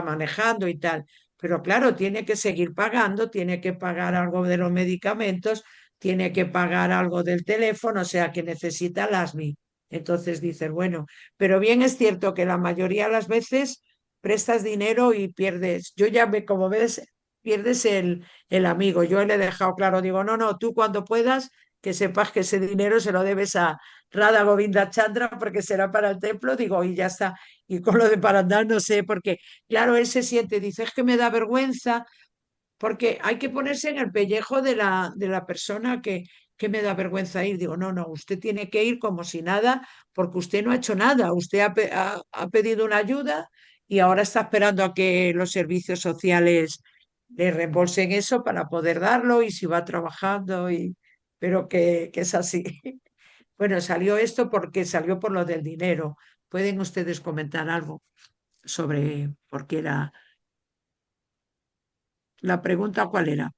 manejando y tal. Pero claro, tiene que seguir pagando, tiene que pagar algo de los medicamentos, tiene que pagar algo del teléfono, o sea que necesita las ASMI. Entonces dices, bueno, pero bien es cierto que la mayoría de las veces prestas dinero y pierdes. Yo ya me, como ves, pierdes el amigo. Yo le he dejado claro, digo, no, no, tú cuando puedas, que sepas que ese dinero se lo debes a Radha Govinda Chandra porque será para el templo, digo, y ya está. Y con lo de Parandar no sé, porque claro, él se siente, dice, es que me da vergüenza, porque hay que ponerse en el pellejo de la persona que me da vergüenza ir. Digo, no, no, usted tiene que ir como si nada, porque usted no ha hecho nada, usted ha pedido una ayuda y ahora está esperando a que los servicios sociales le reembolsen eso para poder darlo y si va trabajando, pero que es así. Bueno, salió esto porque salió por lo del dinero. ¿Pueden ustedes comentar algo sobre por qué era la pregunta? ¿Cuál era?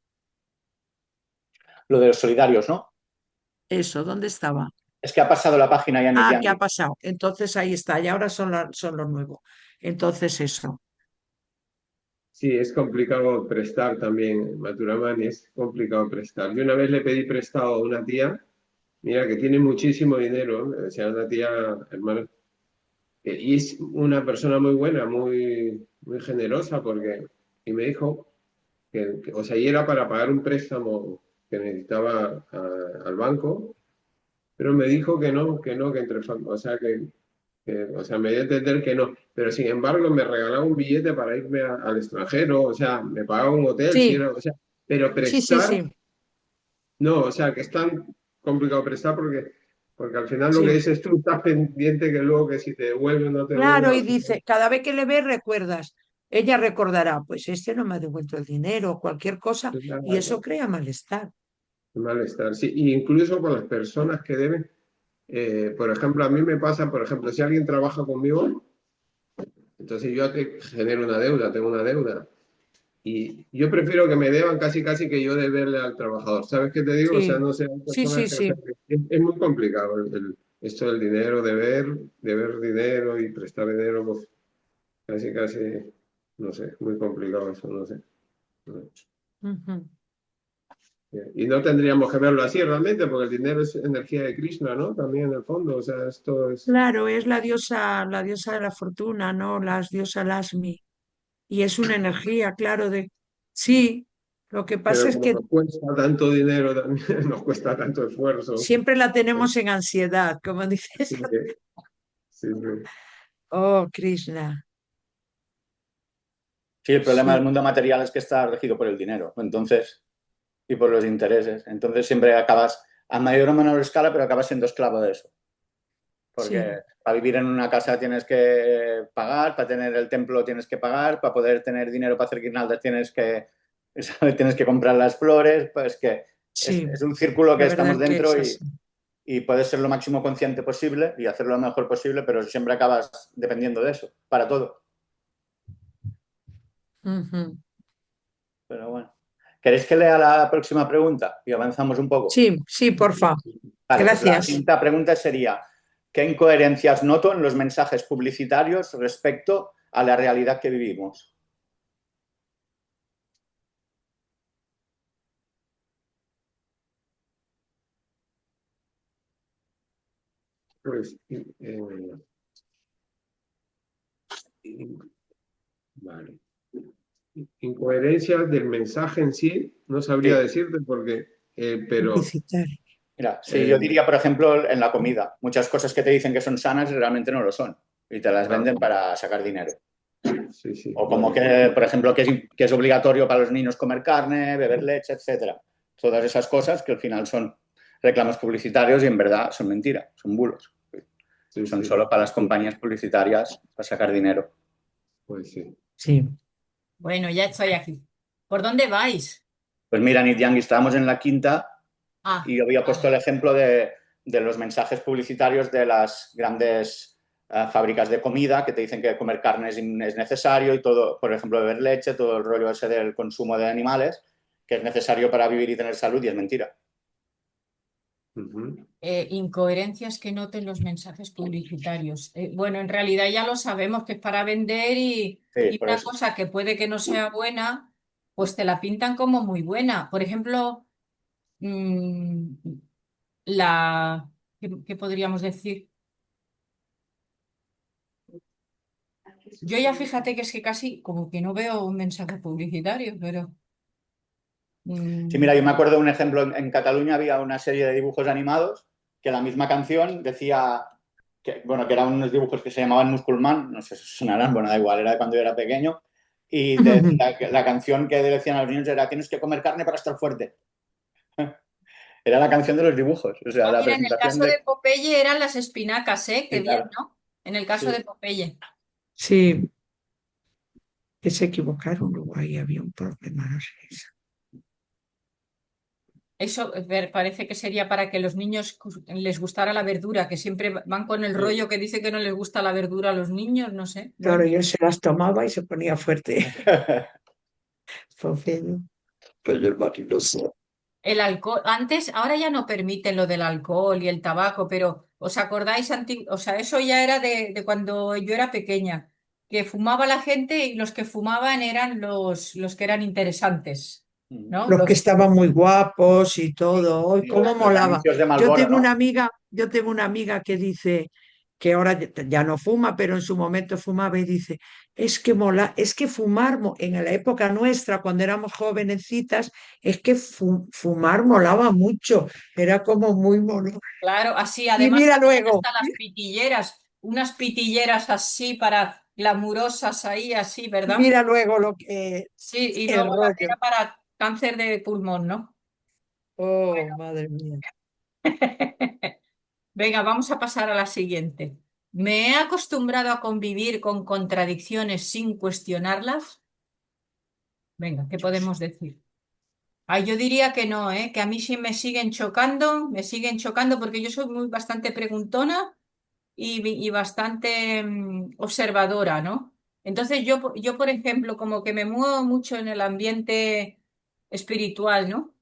Lo de los solidarios, ¿no? Eso, ¿dónde estaba? Es que ha pasado la página ya Ah, ¿qué ha Nityandi. pasado? Entonces ahí está, y ahora son los nuevos. Entonces eso. Sí, es complicado prestar también, Maturamani, es complicado prestar. Yo una vez le pedí prestado a una tía, mira, que tiene muchísimo dinero, me decía una tía, hermano, y es una persona muy buena, muy generosa, y me dijo o sea, y era para pagar un préstamo que necesitaba al banco, pero me dijo que entre, o sea, o sea, me dio a entender que no, pero sin embargo me regalaba un billete para irme al extranjero, o sea, me pagaba un hotel, si Sí, era, o sea, pero sí, sí, prestar, sí, no, o sea, que es tan complicado prestar porque al final lo que sí. dices tú estás pendiente que luego que si te devuelven o no te devuelven, Claro, y al final, dice, cada vez que le ves recuerdas, ella recordará, pues este no me ha devuelto el dinero o cualquier cosa, y eso crea malestar. malestar. Sí, y incluso con las personas que deben, por ejemplo, a mí me pasa, por ejemplo, si alguien trabaja conmigo, entonces yo te genero una deuda, tengo una deuda. Y yo prefiero que me deban casi casi que yo deberle al trabajador. ¿Sabes qué te digo? O sea, Sí, no sé, hay sí, personas sí, que, o sea, sí. es muy complicado esto del dinero, deber dinero y prestar dinero, pues casi casi, no sé, muy complicado eso, no sé. Ujú. Y no tendríamos que verlo así realmente, porque el dinero es energía de Krishna, ¿no? También en el fondo, o sea, esto es... Claro, es la diosa de la fortuna, ¿no? La diosa Lasmi. Y es una energía, claro, de... Sí, lo que pasa Pero es como que nos cuesta tanto dinero también, nos cuesta tanto esfuerzo. siempre la tenemos en ansiedad, como dices. Sí, sí, sí. Oh, Krishna. Sí, el problema del Sí, mundo material es que está regido por el dinero, entonces, y por los intereses. Entonces siempre acabas a mayor o menor escala, pero acabas siendo esclavo de eso. sí, Porque para vivir en una casa tienes que pagar, para tener el templo tienes que pagar, para poder tener dinero para hacer guirnaldas tienes que, ¿sabes? Tienes que comprar las flores, pues que sí. es un círculo que La verdad estamos es que dentro es así. y puedes ser lo máximo consciente posible y hacerlo lo mejor posible, pero siempre acabas dependiendo de eso, para todo. Ujú. Pero bueno. ¿Queréis que lea la próxima pregunta? Y avanzamos un poco. Sí, sí, porfa. Vale, pues la Gracias. quinta pregunta sería, ¿qué incoherencias noto en los mensajes publicitarios respecto a la realidad que vivimos? Pues, vale. Incoherencias del mensaje en sí, no sabría Sí, decirte porque, pero Publicitario. mira, sí, yo eh, diría, por ejemplo, en la comida. Muchas cosas que te dicen que son sanas realmente no lo son y te las ah, venden para sacar dinero. sí, sí, O como bueno, que, por ejemplo, que es obligatorio para los niños comer carne, beber leche, etcétera. Todas esas cosas que al final son reclamos publicitarios y en verdad son mentiras, son bulos. sí, Son sí, solo para las compañías publicitarias para sacar dinero. pues sí. Sí. Bueno, ya estoy aquí. ¿Por dónde vais? Pues mira, Nit Yang, estábamos en la quinta Ah, y yo había puesto vale. el ejemplo de los mensajes publicitarios de las grandes fábricas de comida que te dicen que comer carne es necesario y todo, por ejemplo, beber leche, todo el rollo ese del consumo de animales, que es necesario para vivir y tener salud y es mentira. Ujú. Incoherencias que noten los mensajes publicitarios. Bueno, en realidad ya lo sabemos que es para vender Sí, y por una eso. cosa que puede que no sea buena, pues te la pintan como muy buena. Por ejemplo, mm, ¿qué podríamos decir? Yo ya fíjate que es que casi como que no veo un mensaje publicitario, pero Sí, mm, mira, yo me acuerdo de un ejemplo, en Cataluña había una serie de dibujos animados que la misma canción decía, que, bueno, que eran unos dibujos que se llamaban Musculman, no sé si sonarán, bueno, da igual, era de cuando yo era pequeño, y la canción que decían a los niños era, tienes que comer carne para estar fuerte. Era la canción de los dibujos, o sea, ah, la mira, en el presentación caso de de... Popeye eran las espinacas, ¿eh? Qué Sí, bien, claro, ¿no? En el caso de sí. Popeye. Sí, que se equivocaron luego ahí había un problema, no sé eso. Eso parece que sería para que los niños les gustara la verdura, que siempre van con el Sí. rollo que dice que no les gusta la verdura a los niños, no sé. Claro, Bueno, yo se las tomaba y se ponía fuerte. Fue feo. Pero el marido. el alcohol, antes, ahora ya no permiten lo del alcohol y el tabaco, pero ¿os acordáis? O sea, eso ya era de cuando yo era pequeña, que fumaba la gente y los que fumaban eran los que eran interesantes, ¿no? Los que estaban muy guapos y todo. ¡Ay, Sí, cómo los molaba! anuncios de Marlboro, ¿no? Yo tengo una amiga que dice que ahora ya no fuma, pero en su momento fumaba y dice, es que mola, es que fumar en la época nuestra, cuando éramos jovencitas, es que fumar molaba mucho, era como muy mono. Claro, así Y además mira habían luego, hasta las pitilleras, unas pitilleras así para glamurosas ahí, así, ¿verdad? mira luego lo que Sí, y el luego rollo. era para cáncer de pulmón, ¿no? Oh, madre mía. Venga, vamos a pasar a la siguiente. ¿Me he acostumbrado a convivir con contradicciones sin cuestionarlas? Venga, ¿qué podemos decir? Ah, yo diría que no, ¿eh? Que a mí sí me siguen chocando porque yo soy muy bastante preguntona y bastante observadora, ¿no? Entonces yo, por ejemplo, como que me muevo mucho en el ambiente espiritual, ¿no?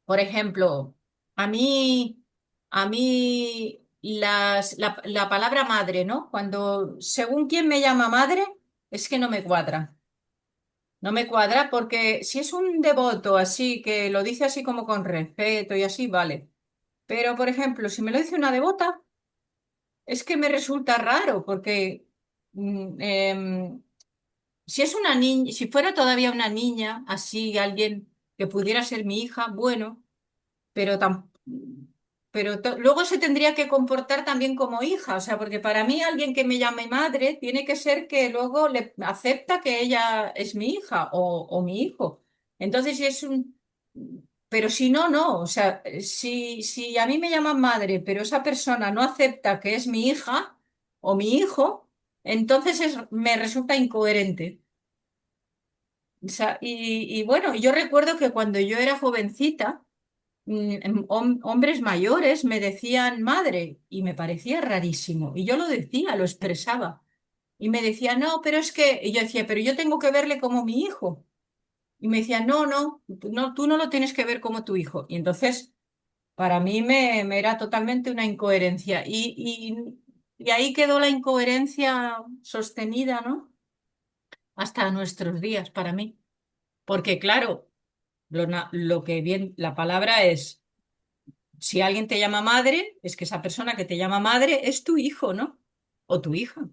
Por ejemplo, a mí, a mí la palabra madre, ¿no? Cuando, según quien me llama madre, es que no me cuadra. No me cuadra porque si es un devoto así, que lo dice así como con respeto y así, vale. Pero, por ejemplo, si me lo dice una devota, es que me resulta raro porque si es una niña, si fuera todavía una niña, así, alguien que pudiera ser mi hija, bueno, pero luego se tendría que comportar también como hija, o sea, porque para mí alguien que me llame madre tiene que ser que luego le acepta que ella es mi hija o mi hijo. Entonces, si es un... Pero si no, no, o sea, si a mí me llaman madre, pero esa persona no acepta que es mi hija o mi hijo, entonces me resulta incoherente. O sea, y bueno, yo recuerdo que cuando yo era jovencita, hombres mayores me decían madre y me parecía rarísimo. Y yo lo decía, lo expresaba. Y me decía, no, pero es que, y yo decía, pero yo tengo que verle como mi hijo. Y me decía, no, no, no, tú no lo tienes que ver como tu hijo. Y entonces, para mí me era totalmente una incoherencia. Y ahí quedó la incoherencia sostenida, ¿no? Hasta nuestros días, para mí. Porque claro, lo que bien, la palabra es, si alguien te llama madre, es que esa persona que te llama madre es tu hijo, ¿no? O tu hija,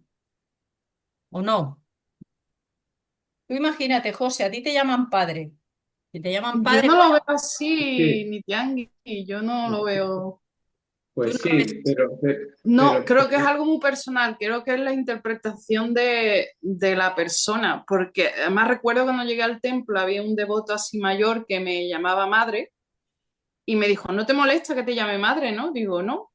¿o no? Tú imagínate, José, a ti te llaman padre. Si te llaman Yo padre, no lo bueno, veo así, Sí, ni Tiangui, yo no lo veo. Tú pues no lo ves. sí, No, pero, creo que es algo muy personal, creo que es la interpretación de la persona, porque además recuerdo cuando llegué al templo había un devoto así mayor que me llamaba madre y me dijo, ¿no te molesta que te llame madre, no? Digo, no.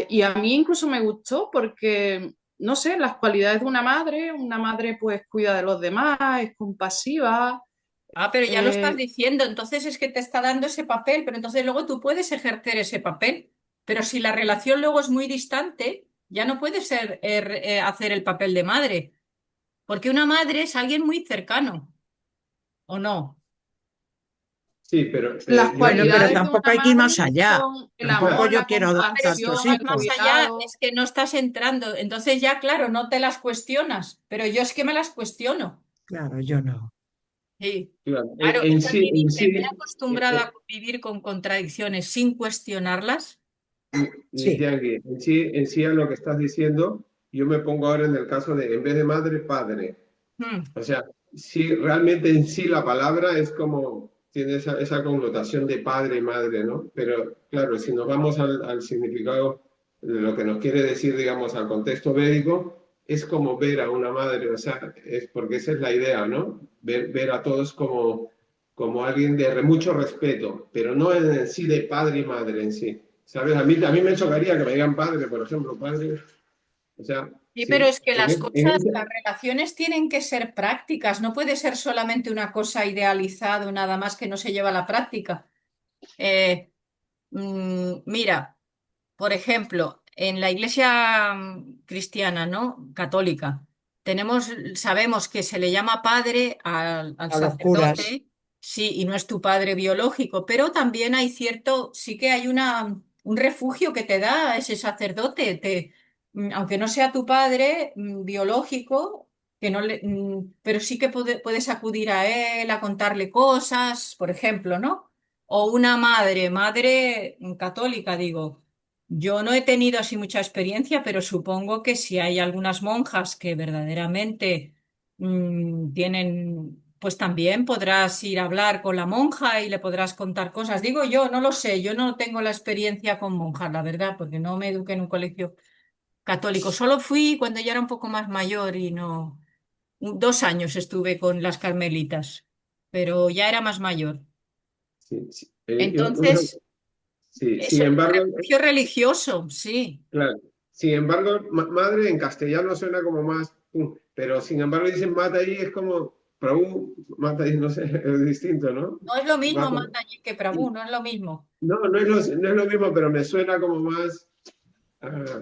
Y a mí incluso me gustó porque, no sé, las cualidades de una madre pues cuida de los demás, es compasiva. pero ya lo estás eh, diciendo, entonces es que te está dando ese papel, pero entonces luego tú puedes ejercer ese papel. Pero si la relación luego es muy distante, ya no puedes hacer el papel de madre, porque una madre es alguien muy cercano, ¿o no? sí, pero las Bueno, pero cualidades de tampoco una hay que ir madre más allá. son el Tampoco amor, yo la quiero Pero si compasión, tantos no vas el más hijos. allá, cuidado. es que no estás entrando. Entonces ya, claro, no te las cuestionas, pero yo es que me las cuestiono. Claro, yo no. Sí, claro, claro, en es que sí, en me he sí, acostumbrado a vivir con contradicciones sin cuestionarlas. Sí, Tiangui, en sí a lo que estás diciendo, yo me pongo ahora en el caso de, en vez de madre, padre. Mm. O sea, sí, realmente en sí la palabra es como, tiene esa connotación de padre y madre, ¿no? Pero claro, si nos vamos al significado de lo que nos quiere decir, digamos, al contexto védico, es como ver a una madre, o sea, es porque esa es la idea, ¿no? Ver a todos como alguien de mucho respeto, pero no en sí de padre y madre en sí. ¿Sabes? A mí me chocaría que me digan padre, por ejemplo, padre. O sea, Sí, pero sí. es que En, las es- en cosas, las ese, relaciones tienen que ser prácticas, no puede ser solamente una cosa idealizada, nada más que no se lleva a la práctica. Eh, mira, por ejemplo, en la iglesia cristiana, ¿no? Católica, sabemos que se le llama padre al a los curas. sacerdote, sí, y no es tu padre biológico, pero también hay sí que hay un refugio que te da ese sacerdote, aunque no sea tu padre biológico, que no pero sí que puedes acudir a él, a contarle cosas, por ejemplo, ¿no? O una madre católica, digo. Yo no he tenido así mucha experiencia, pero supongo que si hay algunas monjas que verdaderamente tienen, pues también podrás ir a hablar con la monja y le podrás contar cosas. Digo yo, no lo sé, yo no tengo la experiencia con monjas, la verdad, porque no me eduqué en un colegio católico. Solo fui cuando ya era un poco más mayor y no, 2 años estuve con las carmelitas, pero ya era más mayor. sí, sí. Entonces, Sí, es sin un embargo, refugio religioso, sí. claro, sin embargo, madre en castellano suena como más, pero sin embargo dicen mata y es como, Prabhu, mata y no sé, es distinto, ¿no? No es lo mismo Va como- Mataji que Prabhu, no es lo mismo. no, no es lo mismo, pero me suena como más,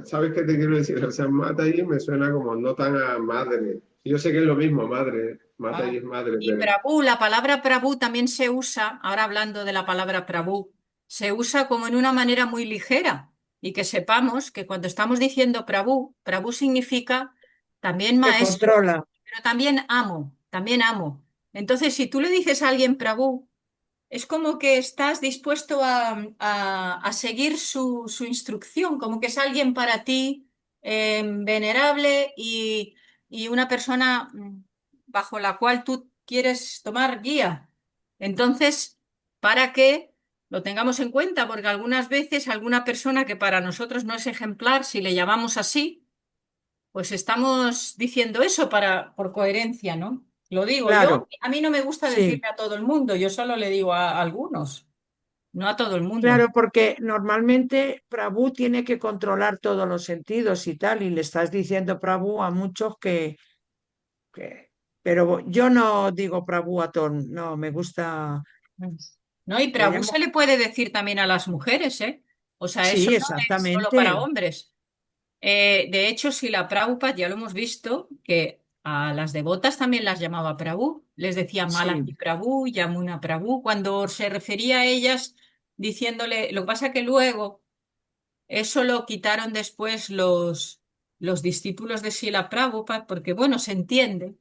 ¿sabes qué te quiero decir? O sea, mata y me suena como no tan a madre. Yo sé que es lo mismo, madre, mata y Ah. es madre, Y pero Prabhu, la palabra Prabhu también se usa, ahora hablando de la palabra Prabhu, se usa como en una manera muy ligera. Y que sepamos que cuando estamos diciendo Prabhu, Prabhu significa también Que maestro, controla. pero también amo, también amo. Entonces, si tú le dices a alguien Prabhu, es como que estás dispuesto a seguir su instrucción, como que es alguien para ti venerable y una persona bajo la cual tú quieres tomar guía. Entonces, para que lo tengamos en cuenta, porque algunas veces alguna persona que para nosotros no es ejemplar, si le llamamos así, pues estamos diciendo eso por coherencia, ¿no? Lo digo, Claro, a mí no me gusta sí. decirle a todo el mundo, yo solo le digo a algunos, no a todo el mundo. Claro, porque normalmente Prabhu tiene que controlar todos los sentidos y tal, y le estás diciendo Prabhu a muchos pero yo no digo Prabhu a todos, no, me gusta, No, y le Prabhu llamo, se le puede decir también a las mujeres, ¿eh? O sea, eso sí, no es solo para exactamente, hombres. De hecho, si la Prabhupada ya lo hemos visto, que a las devotas también las llamaba Prabhu, les decía Sí, Malaki Prabhu, Yamuna Prabhu, cuando se refería a ellas diciéndole, lo que pasa que luego eso lo quitaron después los discípulos de Srila Prabhupada, porque bueno, se entiende,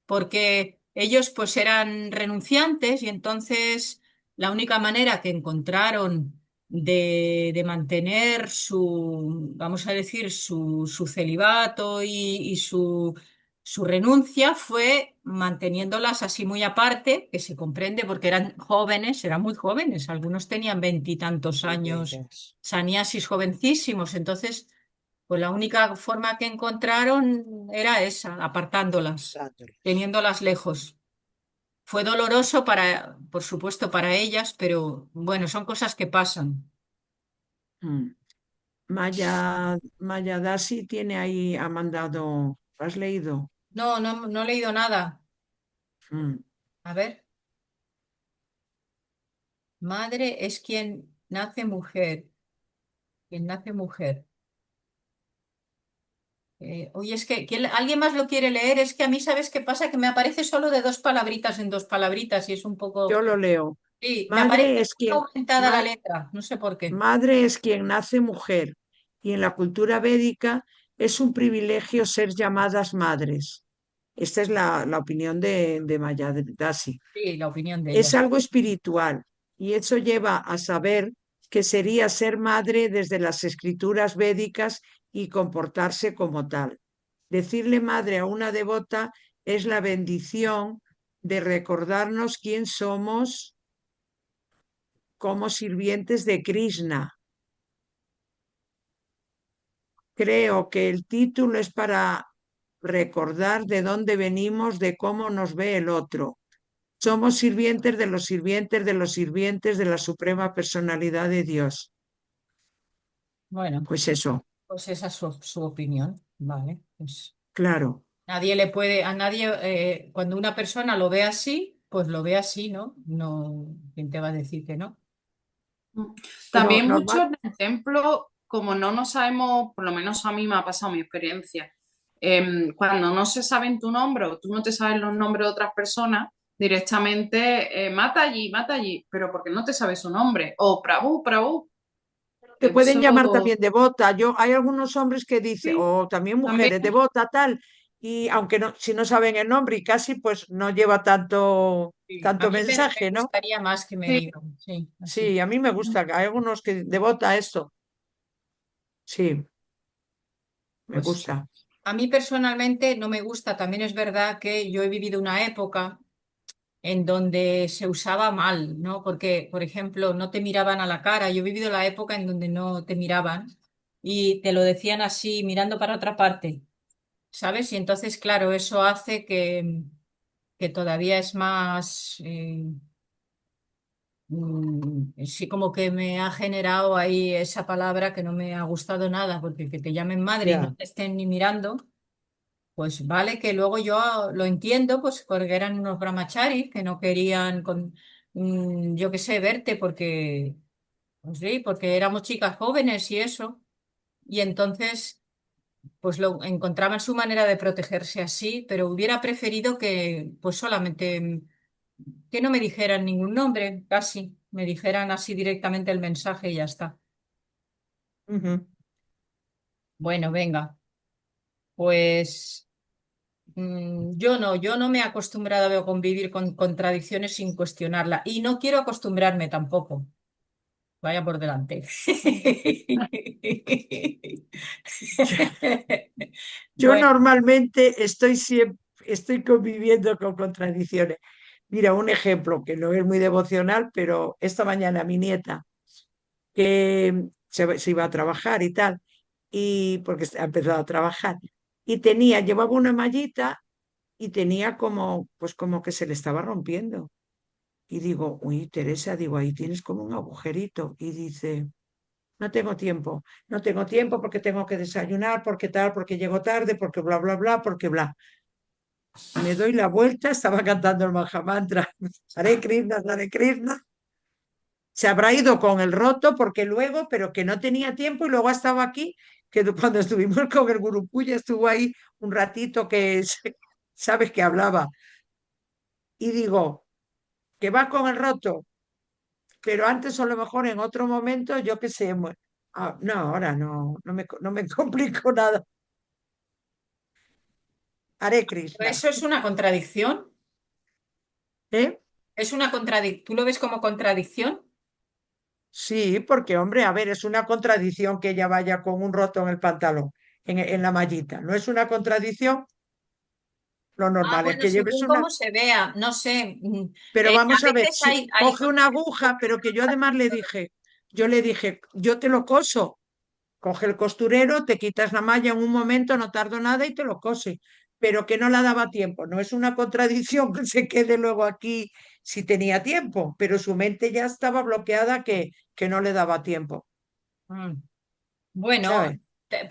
porque ellos pues eran renunciantes y entonces la única manera que encontraron de mantener su, vamos a decir, su celibato y su renuncia fue manteniéndolas así muy aparte, que se comprende porque eran jóvenes, eran muy jóvenes, algunos tenían veintitantos de años, veras. saniasis jovencísimos, entonces pues la única forma que encontraron era esa, apartándolas, Dándoles. teniéndolas lejos. Fue doloroso para, por supuesto, para ellas, pero bueno, son cosas que pasan. Mm. Maya Dasi tiene ahí, ha mandado, ¿lo has leído? No, no, no he leído nada. Mm. A ver, madre es quien nace mujer. Oye, es que alguien más lo quiere leer, es que a mí, ¿sabes qué pasa? Que me aparece solo de dos palabritas en dos palabritas y es un poco... Yo lo leo. Sí, me aparece Madre es quien, aumentada la ma- letra, no sé por qué. madre es quien nace mujer y en la cultura védica es un privilegio ser llamadas madres. Esta es la opinión de Maya Dasi. Sí, la opinión de Es ella. algo espiritual y eso lleva a saber que sería ser madre desde las escrituras védicas y comportarse como tal. Decirle madre a una devota es la bendición de recordarnos quién somos como sirvientes de Krishna. Creo que el título es para recordar de dónde venimos, de cómo nos ve el otro. Somos sirvientes de los sirvientes de los sirvientes de la Suprema Personalidad de Dios. Bueno, Pues eso, pues esa es su opinión. Vale, pues claro. nadie le puede, a nadie, cuando una persona lo ve así, pues lo ve así, ¿no? No, ¿quién te va a decir que no? Pero También normal, muchos ejemplos, como no nos sabemos, por lo menos a mí me ha pasado mi experiencia, cuando no se saben tu nombre o tú no te sabes los nombres de otras personas, directamente mata allí, pero porque no te sabes su nombre. O Prabhu, Prabhu. te pueden llamar Eso también devota. Hay algunos hombres que dicen, sí, o también también. mujeres, devota, tal, y aunque no, si no saben el nombre y casi, pues no lleva Sí. A tanto mí me mensaje, ¿no? gustaría más que me Sí. digan, sí, así. Sí, a mí me gusta. Hay algunos que devota esto. Sí, me Pues gusta. a mí personalmente no me gusta. También es verdad que yo he vivido una época en donde se usaba mal, ¿no? Porque, por ejemplo, no te miraban a la cara. Yo he vivido la época en donde no te miraban y te lo decían así, mirando para otra parte, ¿sabes? Y entonces, claro, eso hace que todavía es más, sí, como que me ha generado ahí esa palabra que no me ha gustado nada, porque que te llamen madre y no Ya. te estén ni mirando. Pues vale, que luego yo lo entiendo, pues porque eran unos brahmacharis que no querían, yo qué sé, verte porque, pues sí, porque éramos chicas jóvenes y eso. Y entonces, pues lo encontraban su manera de protegerse así, pero hubiera preferido que, pues solamente, que no me dijeran ningún nombre, casi, me dijeran así directamente el mensaje y ya está. Ujú. Bueno, venga, pues. Yo no me he acostumbrado a convivir con contradicciones sin cuestionarla y no quiero acostumbrarme tampoco. Vaya por delante. Yo Bueno, normalmente estoy conviviendo con contradicciones. Mira, un ejemplo que no es muy devocional, pero esta mañana mi nieta, que se iba a trabajar y tal, y porque ha empezado a trabajar, y llevaba una mallita y tenía pues como que se le estaba rompiendo. Y digo, uy, Teresa, digo, ahí tienes como un agujerito. Y dice, no tengo tiempo porque tengo que desayunar, porque tal, porque llego tarde, porque bla, bla, bla, porque bla. Me doy la vuelta, estaba cantando el Mahamantra, Hare Krishna, Hare Krishna. se habrá ido con el roto porque luego, pero que no tenía tiempo y luego ha estado aquí, que cuando estuvimos con el Gurupuya estuvo ahí un ratito que sabes que hablaba. Y digo, que va con el roto, pero antes o a lo mejor en otro momento, yo qué sé, no, ahora no me complico nada. Hare Krishna. ¿Eso es una contradicción? ¿Eh? ¿Es una contradicción? ¿Tú lo ves como contradicción? Sí, porque hombre, a ver, es una contradicción que ella vaya con un roto en el pantalón, en la mallita. No es una contradicción, lo Ah, normal es bueno, que lleves según una. cómo se vea, no sé. Pero A vamos a ver, veces si hay coge una cosas. aguja, pero que yo le dije, yo te lo coso. Coge el costurero, te quitas la malla en un momento, no tardo nada y te lo cose. Pero que no la daba tiempo. No es una contradicción que se quede luego aquí si tenía tiempo, pero su mente ya estaba bloqueada que no le daba tiempo, Mm. Bueno, ¿sabes?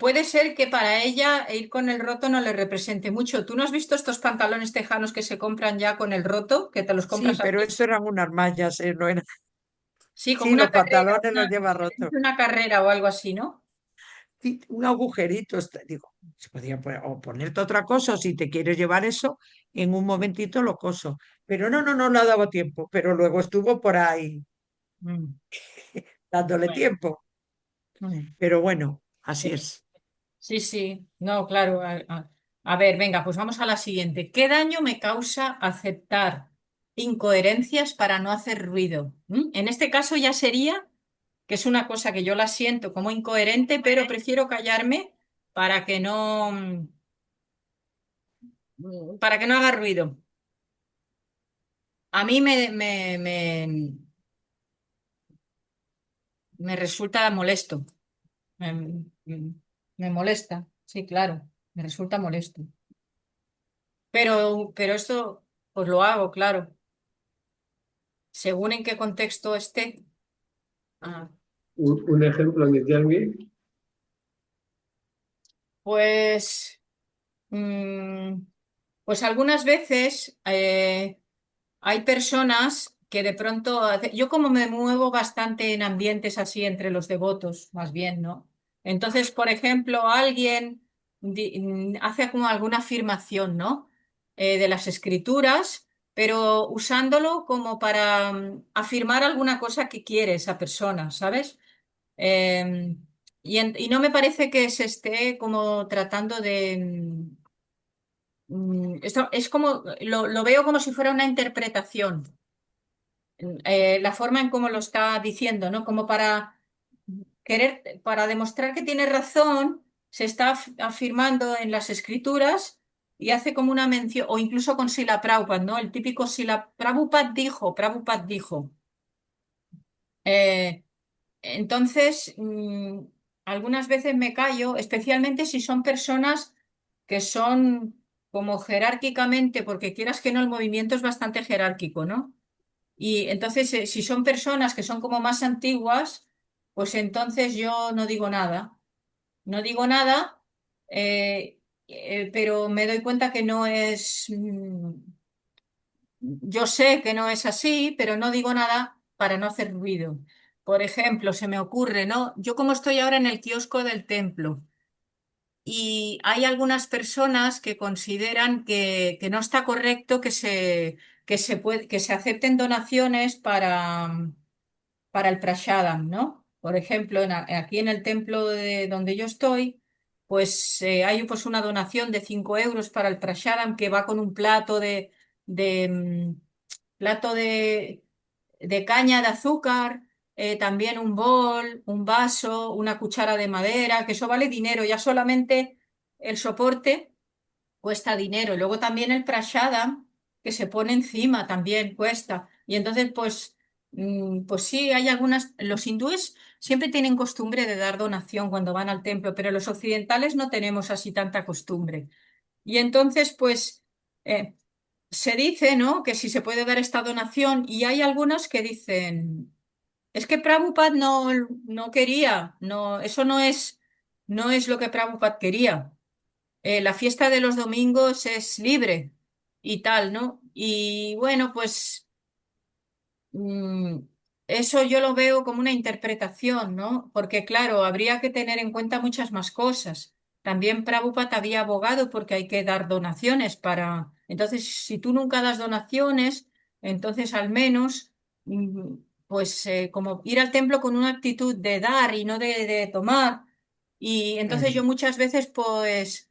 puede ser que para ella ir con el roto no le represente mucho. ¿Tú no has visto estos pantalones tejanos que se compran ya con el roto, que te los Sí, compras pero así? eso eran unas mallas, no era. Sí, como Sí, una los carrera, pantalones los lleva rotos. una carrera o algo así, ¿no? Sí, un agujerito, digo, se podía poner, o ponerte otra cosa, o si te quieres llevar eso, en un momentito lo coso. Pero no le ha dado tiempo, pero luego estuvo por ahí Mm. dándole Bueno. tiempo. Mm. Pero bueno, así Sí, es. sí, sí. No, claro. A ver, venga, pues vamos a la siguiente. ¿Qué daño me causa aceptar incoherencias para no hacer ruido? En este caso ya sería que es una cosa que yo la siento como incoherente, pero prefiero callarme para que no, para que no haga ruido. A mí me resulta molesto. Me, me- me molesta, sí, claro, me resulta molesto. Pero esto, pues lo hago, claro, según en qué contexto esté. Ah, Un ejemplo, Nityangi. pues, mm, pues algunas veces hay personas que de pronto, yo como me muevo bastante en ambientes así entre los devotos, más bien, ¿no? Entonces, por ejemplo, alguien hace como alguna afirmación, ¿no? De las escrituras, pero usándolo como para afirmar alguna cosa que quiere esa persona, ¿sabes? Y no me parece que se esté como tratando de... esto es como, lo veo como si fuera una interpretación, la forma en cómo lo está diciendo, ¿no? Como para querer, para demostrar que tiene razón, se está afirmando en las escrituras y hace como una mención, o incluso con Sila Prabhupada, ¿no? El típico Sila Prabhupada dijo. Eh, entonces, algunas veces me callo, especialmente si son personas que son como jerárquicamente, porque quieras que no, el movimiento es bastante jerárquico, ¿no? Y entonces, si son personas que son como más antiguas, pues entonces yo no digo nada. No digo nada, pero me doy cuenta que no es, yo sé que no es así, pero no digo nada para no hacer ruido. Por ejemplo, se me ocurre, ¿no? Yo como estoy ahora en el kiosco del templo y hay algunas personas que consideran que no está correcto que se acepten donaciones para el prashadam, ¿no? Por ejemplo, aquí en el templo de donde yo estoy, pues hay pues una donación de 5 euros para el prashadam que va con un plato de, mm, plato de caña de azúcar, también un bol, un vaso, una cuchara de madera, que eso vale dinero, ya solamente el soporte cuesta dinero. Y luego también el prashadam que se pone encima también cuesta. Y entonces, pues sí, hay algunas, los hindúes siempre tienen costumbre de dar donación cuando van al templo, pero los occidentales no tenemos así tanta costumbre. Y entonces, pues eh, se dice, ¿no? Que si se puede dar esta donación y hay algunos que dicen, es que Prabhupada no quería, no, eso no es lo que Prabhupada quería. La fiesta de los domingos es libre y tal, ¿no? Y bueno, pues mm, eso yo lo veo como una interpretación, ¿no? Porque claro, habría que tener en cuenta muchas más cosas. También Prabhupada había abogado porque hay que dar donaciones para... Entonces, si tú nunca das donaciones, entonces al menos, pues como ir al templo con una actitud de dar y no de tomar. Y entonces yo Claro. muchas veces, pues,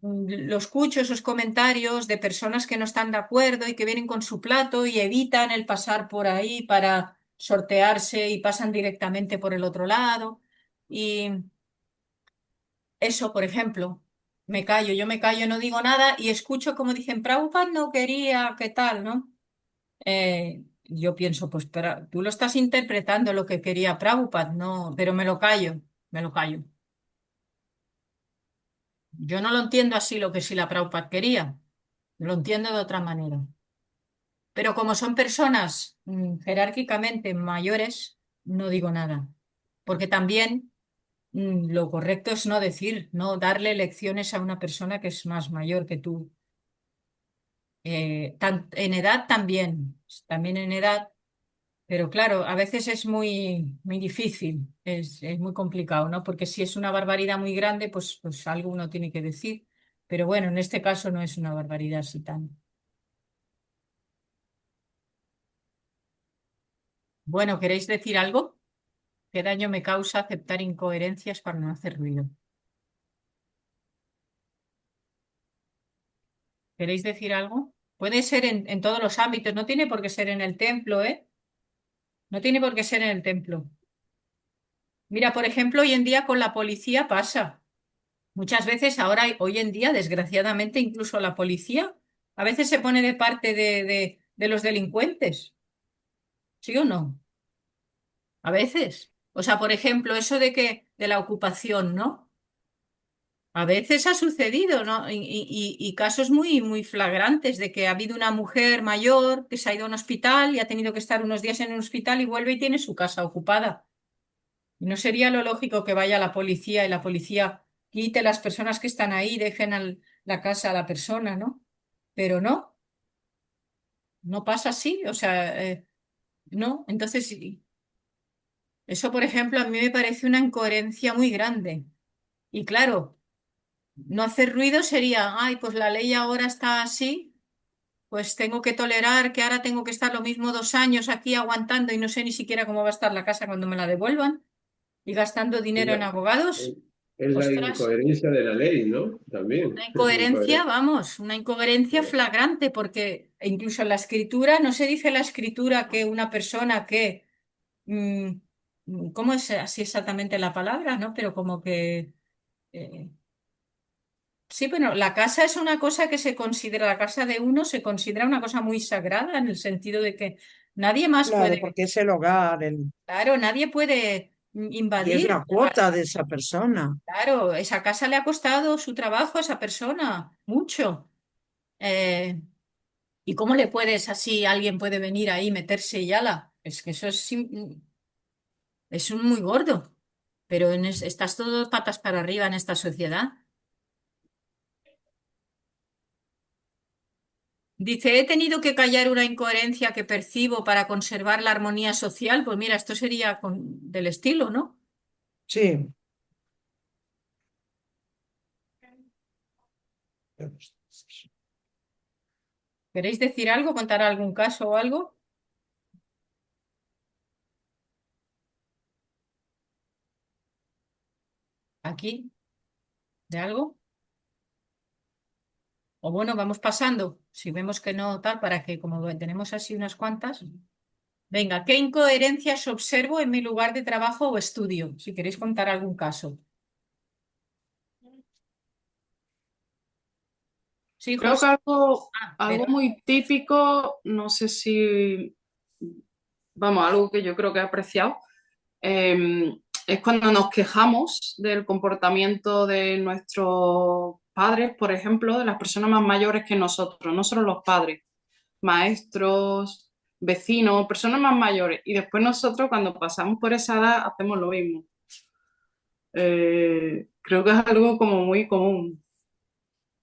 lo escucho esos comentarios de personas que no están de acuerdo y que vienen con su plato y evitan el pasar por ahí para sortearse y pasan directamente por el otro lado. Y eso, por ejemplo, yo me callo, no digo nada y escucho como dicen, Prabhupada no quería, ¿qué tal, no? Yo pienso, pues pero tú lo estás interpretando lo que quería Prabhupada, no, pero me lo callo, me lo callo. Yo no lo entiendo así lo que sí la Prabhupada quería, lo entiendo de otra manera. Pero como son personas jerárquicamente mayores, no digo nada. Porque también lo correcto es no decir, no darle lecciones a una persona que es más mayor que tú. En edad también en edad, pero claro, a veces es muy difícil, es muy complicado, ¿no? Porque si es una barbaridad muy grande, pues algo uno tiene que decir. Pero bueno, en este caso no es una barbaridad así tan. Bueno, ¿queréis decir algo? ¿Qué daño me causa aceptar incoherencias para no hacer ruido? ¿Queréis decir algo? Puede ser en todos los ámbitos, no tiene por qué ser en el templo, ¿eh? No tiene por qué ser en el templo. Mira, por ejemplo, hoy en día con la policía pasa. Muchas veces ahora, hoy en día, desgraciadamente, incluso la policía a veces se pone de parte de los delincuentes. ¿Sí o no? A veces. O sea, por ejemplo, eso de la ocupación, ¿no? A veces ha sucedido, ¿no? Y casos muy flagrantes de que ha habido una mujer mayor que se ha ido a un hospital y ha tenido que estar unos días en un hospital y vuelve y tiene su casa ocupada. ¿Y no sería lo lógico que vaya la policía y la policía quite las personas que están ahí y dejen la casa a la persona, ¿no? Pero no, no pasa así. O sea, no. Entonces, eso, por ejemplo, a mí me parece una incoherencia muy grande. Y claro, no hacer ruido sería, ay, pues la ley ahora está así. Pues tengo que tolerar que ahora tengo que estar lo mismo 2 años aquí aguantando y no sé ni siquiera cómo va a estar la casa cuando me la devuelvan y gastando Es dinero la, en abogados. es la Ostras, incoherencia de la ley, ¿no? También. una incoherencia, vamos, una incoherencia Eh, flagrante porque incluso en la escritura, no se dice en la escritura que una persona que, mm, ¿cómo es así exactamente la palabra, no? Pero como que... eh, sí, bueno, la casa es una cosa que se considera, la casa de uno se considera una cosa muy sagrada en el sentido de que nadie más Claro, puede, porque es el hogar claro, nadie puede y es invadir. la cuota de esa persona. Claro, esa casa le ha costado su trabajo a esa persona, mucho. Eh, ¿Y cómo le puedes así, alguien puede venir ahí, meterse y ala? Es que eso es un muy gordo, pero estás todo patas para arriba en esta sociedad. Dice, he tenido que callar una incoherencia que percibo para conservar la armonía social. Pues mira, esto sería del estilo, ¿no? Sí. ¿Queréis decir algo, contar algún caso o algo? Aquí, de algo. O bueno, vamos pasando. Si vemos que no, tal, para que como tenemos así unas cuantas. Venga, ¿qué incoherencias observo en mi lugar de trabajo o estudio? Si queréis contar algún caso. Sí, Creo que José. Ah, algo Verónica. muy típico, no sé si, vamos, algo que yo creo que he apreciado, es cuando nos quejamos del comportamiento de nuestros padres, por ejemplo, de las personas más mayores que nosotros, no solo los padres, maestros, vecinos, personas más mayores. Y después nosotros cuando pasamos por esa edad hacemos lo mismo. Creo que es algo como muy común.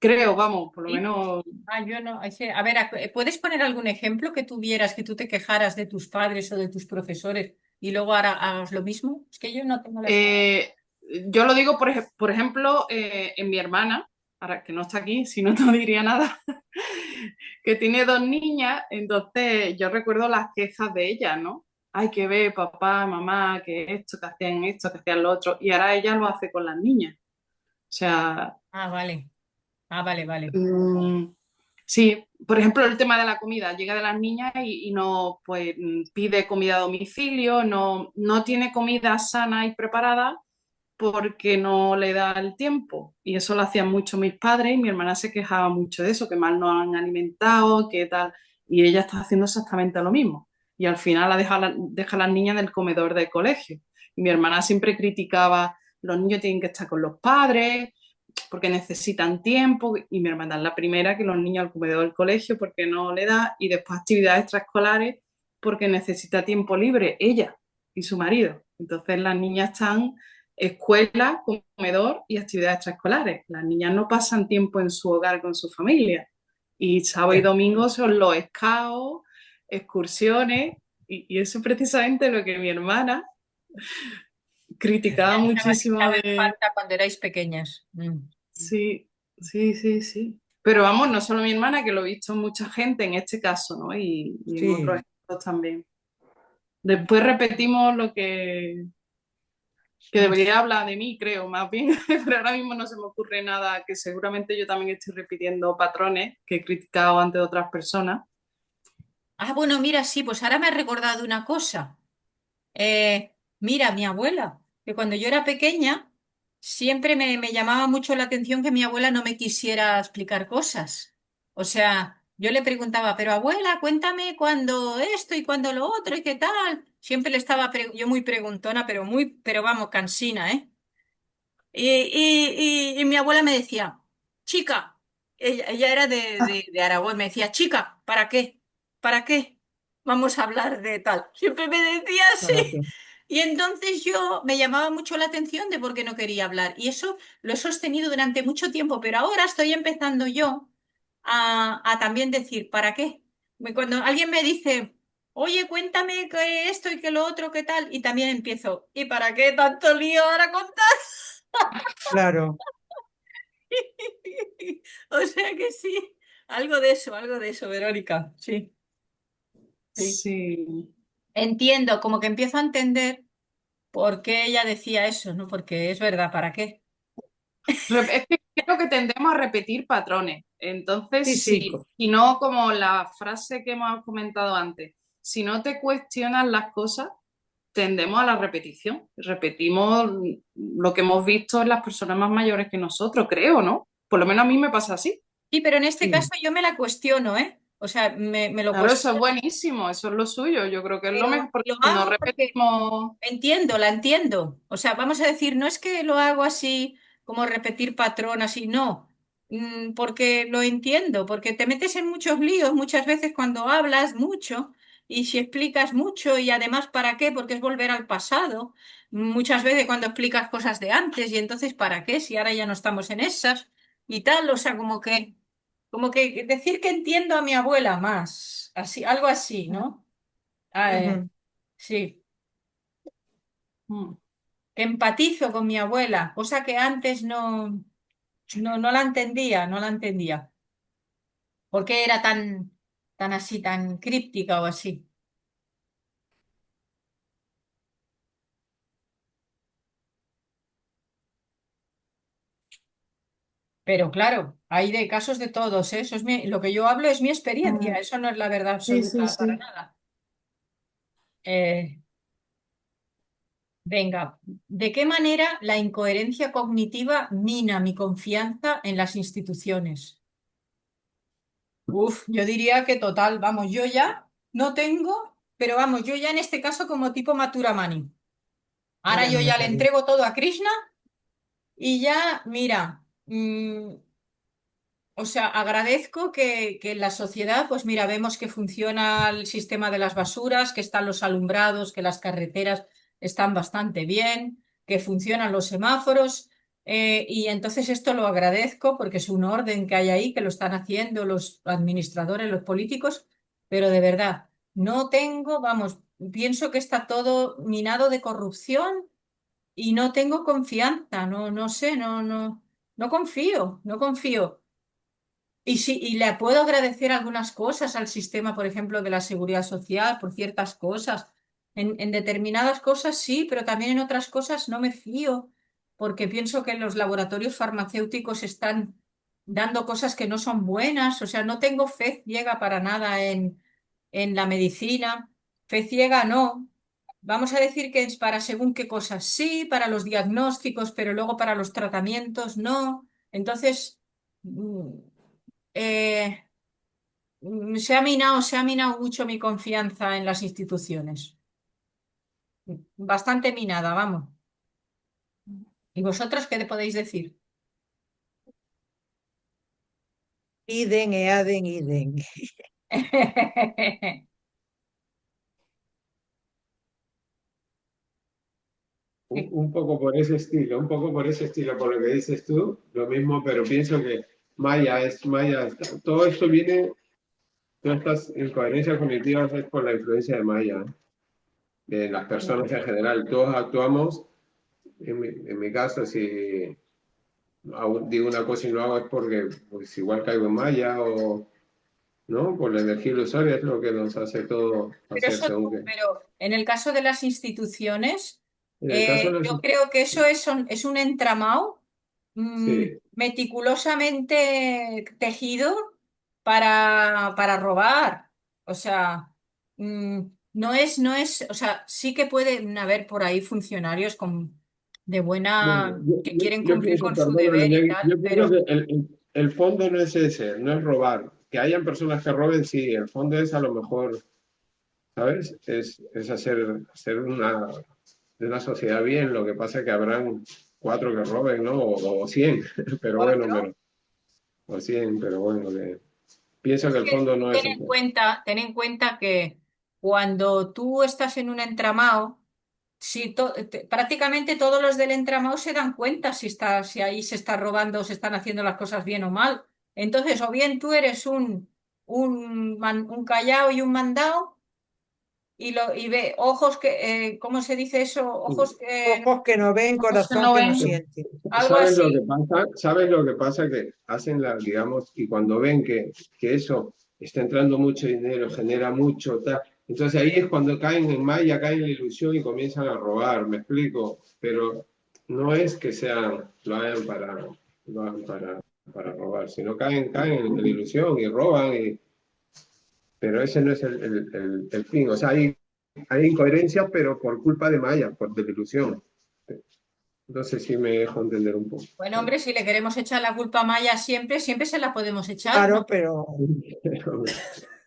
Creo, vamos, por lo ¿Sí? menos. Yo no. A ver, ¿puedes poner algún ejemplo que tuvieras, que tú te quejaras de tus padres o de tus profesores y luego ahora hagas lo mismo? Es que yo no tengo la... Eh, yo lo digo, por ejemplo, en mi hermana, ahora que no está aquí, si no, no diría nada, que tiene dos niñas, entonces yo recuerdo las quejas de ella, ¿no? Hay que ver, papá, mamá, que esto, que hacían lo otro, y ahora ella lo hace con las niñas. O sea, Vale. Vale, vale. sí, por ejemplo, el tema de la comida, llega de las niñas y no, pues pide comida a domicilio, no tiene comida sana y preparada porque no le da el tiempo. Y eso lo hacían mucho mis padres y mi hermana se quejaba mucho de eso, que mal nos han alimentado, que tal. Y ella está haciendo exactamente lo mismo. Y al final deja a las niñas en el comedor del colegio. Y mi hermana siempre criticaba, los niños tienen que estar con los padres porque necesitan tiempo. Y mi hermana es la primera que los niños al comedor del colegio porque no le da. Y después actividades extraescolares porque necesita tiempo libre, ella y su marido. Entonces las niñas están escuela, comedor y actividades extraescolares. Las niñas no pasan tiempo en su hogar con su familia. Y sábado y Ya. domingo son los scouts, excursiones, y eso es precisamente lo que mi hermana criticaba muchísimo Echaba en de... falta cuando erais pequeñas. Sí, sí, sí, sí. Pero vamos, no solo mi hermana, que lo he visto mucha gente en este caso, ¿no? Y en otros Sí, ejemplos también. Después repetimos lo que debería hablar de mí, creo, más bien, pero ahora mismo no se me ocurre nada, que seguramente yo también estoy repitiendo patrones que he criticado ante otras personas. Bueno, mira, sí, pues ahora me ha recordado una cosa. Mira, mi abuela, que cuando yo era pequeña, siempre me llamaba mucho la atención que mi abuela no me quisiera explicar cosas. O sea, yo le preguntaba, pero abuela, cuéntame cuándo esto y cuándo lo otro y qué tal. Siempre le estaba yo muy preguntona, pero vamos, cansina, ¿eh? Y mi abuela me decía, chica, ella era de Aragón, me decía, chica, ¿para qué? ¿Para qué? Vamos a hablar de tal. Siempre me decía así. ¿para qué? Y entonces yo me llamaba mucho la atención de por qué no quería hablar. Y eso lo he sostenido durante mucho tiempo, pero ahora estoy empezando yo a también decir, ¿para qué? Cuando alguien me dice, oye, cuéntame que esto y que lo otro, qué tal, y también empiezo, ¿y para qué tanto lío ahora contar? Claro. O sea que sí, algo de eso, Verónica. Sí, sí. Sí. Entiendo, como que empiezo a entender por qué ella decía eso, ¿no? Porque es verdad, ¿para qué? Es que creo que tendemos a repetir patrones. Sí, Entonces, sí, si no, como la frase que hemos comentado antes, si no te cuestionas las cosas, tendemos a la repetición. Repetimos lo que hemos visto en las personas más mayores que nosotros, creo, ¿no? Por lo menos a mí me pasa así. Sí, pero en este caso sí. yo me la cuestiono, ¿eh? O sea, me lo Claro, eso es cuestiono, buenísimo, eso es lo suyo. Yo creo que es lo pero mejor, porque lo si no hago porque repetimos. la entiendo. O sea, vamos a decir, no es que lo hago así como repetir patrón, así, no. Porque lo entiendo, porque te metes en muchos líos muchas veces cuando hablas mucho y si explicas mucho y además ¿para qué? Porque es volver al pasado. Muchas veces cuando explicas cosas de antes y entonces ¿para qué? Si ahora ya no estamos en esas y tal, o sea, como que decir que entiendo a mi abuela más, así, algo así, ¿no? Ujú. Sí. Mm. Empatizo con mi abuela, cosa que antes no la entendía, no la entendía. ¿Por qué era tan así, tan críptica o así? Pero claro, hay de casos de todos, ¿eh? Eso es lo que yo hablo es mi experiencia, eso no es la verdad Sí, sí, absoluta para sí. nada. Eh, Venga, ¿de qué manera la incoherencia cognitiva mina mi confianza en las instituciones? Yo diría que total, vamos, yo ya no tengo, pero vamos, yo ya en este caso como tipo Maturamani. Ahora Ya yo no ya le metería. entrego todo a Krishna y ya, mira, o sea, agradezco que en la sociedad, pues mira, vemos que funciona el sistema de las basuras, que están los alumbrados, que las carreteras están bastante bien, que funcionan los semáforos. Y entonces esto lo agradezco porque es un orden que hay ahí, que lo están haciendo los administradores, los políticos, pero de verdad, no tengo, vamos, pienso que está todo minado de corrupción y no tengo confianza, no sé, no confío, no confío. Y sí, y le puedo agradecer algunas cosas al sistema, por ejemplo, de la seguridad social, por ciertas cosas. En determinadas cosas sí, pero también en otras cosas no me fío, porque pienso que los laboratorios farmacéuticos están dando cosas que no son buenas. O sea, no tengo fe ciega para nada en la medicina. Fe ciega no. Vamos a decir que es para según qué cosas sí, para los diagnósticos, pero luego para los tratamientos no. Entonces, eh, se ha minado mucho mi confianza en las instituciones. Bastante minada, vamos. ¿Y vosotros qué le podéis decir? Iden, eaden, iden. Un poco por ese estilo, un poco por ese estilo, por lo que dices tú, lo mismo, pero pienso que Maya, todo esto viene, todas estas incoherencias cognitivas es por la influencia de Maya, de las personas en general. Todos actuamos, en mi caso, si digo una cosa y no hago es porque pues, igual caigo en Maya o, ¿no? Por la energía ilusoria es lo que nos hace todo Pero hacer eso, según qué. pero en el caso de las instituciones, En el caso de los... yo creo que eso es un entramado Sí, meticulosamente tejido para robar. O sea, no es, o sea, sí que pueden haber por ahí funcionarios de bueno, buena, que quieren yo cumplir pienso, con su perdóname, deber y Miguel, tal, yo pienso pero que el fondo no es ese, no es robar. Que hayan personas que roben, sí, el fondo es a lo mejor, ¿sabes? Es hacer de una sociedad bien, lo que pasa es que habrán 4 que roben, ¿no? O 100, pero bueno, otro. o 100, pero bueno, pienso Es que el que fondo no es ese. ten en cuenta que cuando tú estás en un entramado, si prácticamente todos los del entramado se dan cuenta si ahí se está robando o se están haciendo las cosas bien o mal. Entonces, o bien tú eres un callao y un mandado y ve ojos ¿cómo se dice eso? Ojos que, Ojos que no ven, Ojos que corazón no que no ven. siente. algo así. ¿Sabes lo que pasa? Que hacen digamos, y cuando ven que eso está entrando mucho dinero, genera mucho, tal, entonces ahí es cuando caen en Maya, caen en la ilusión y comienzan a robar, me explico, pero no es que lo hagan para robar, sino caen en la ilusión y roban, pero ese no es el fin, o sea, hay incoherencias, pero por culpa de Maya, de la ilusión. No sé si me dejo entender un poco. Bueno, hombre, si le queremos echar la culpa a Maya siempre, siempre se la podemos echar, Claro, ¿no? pero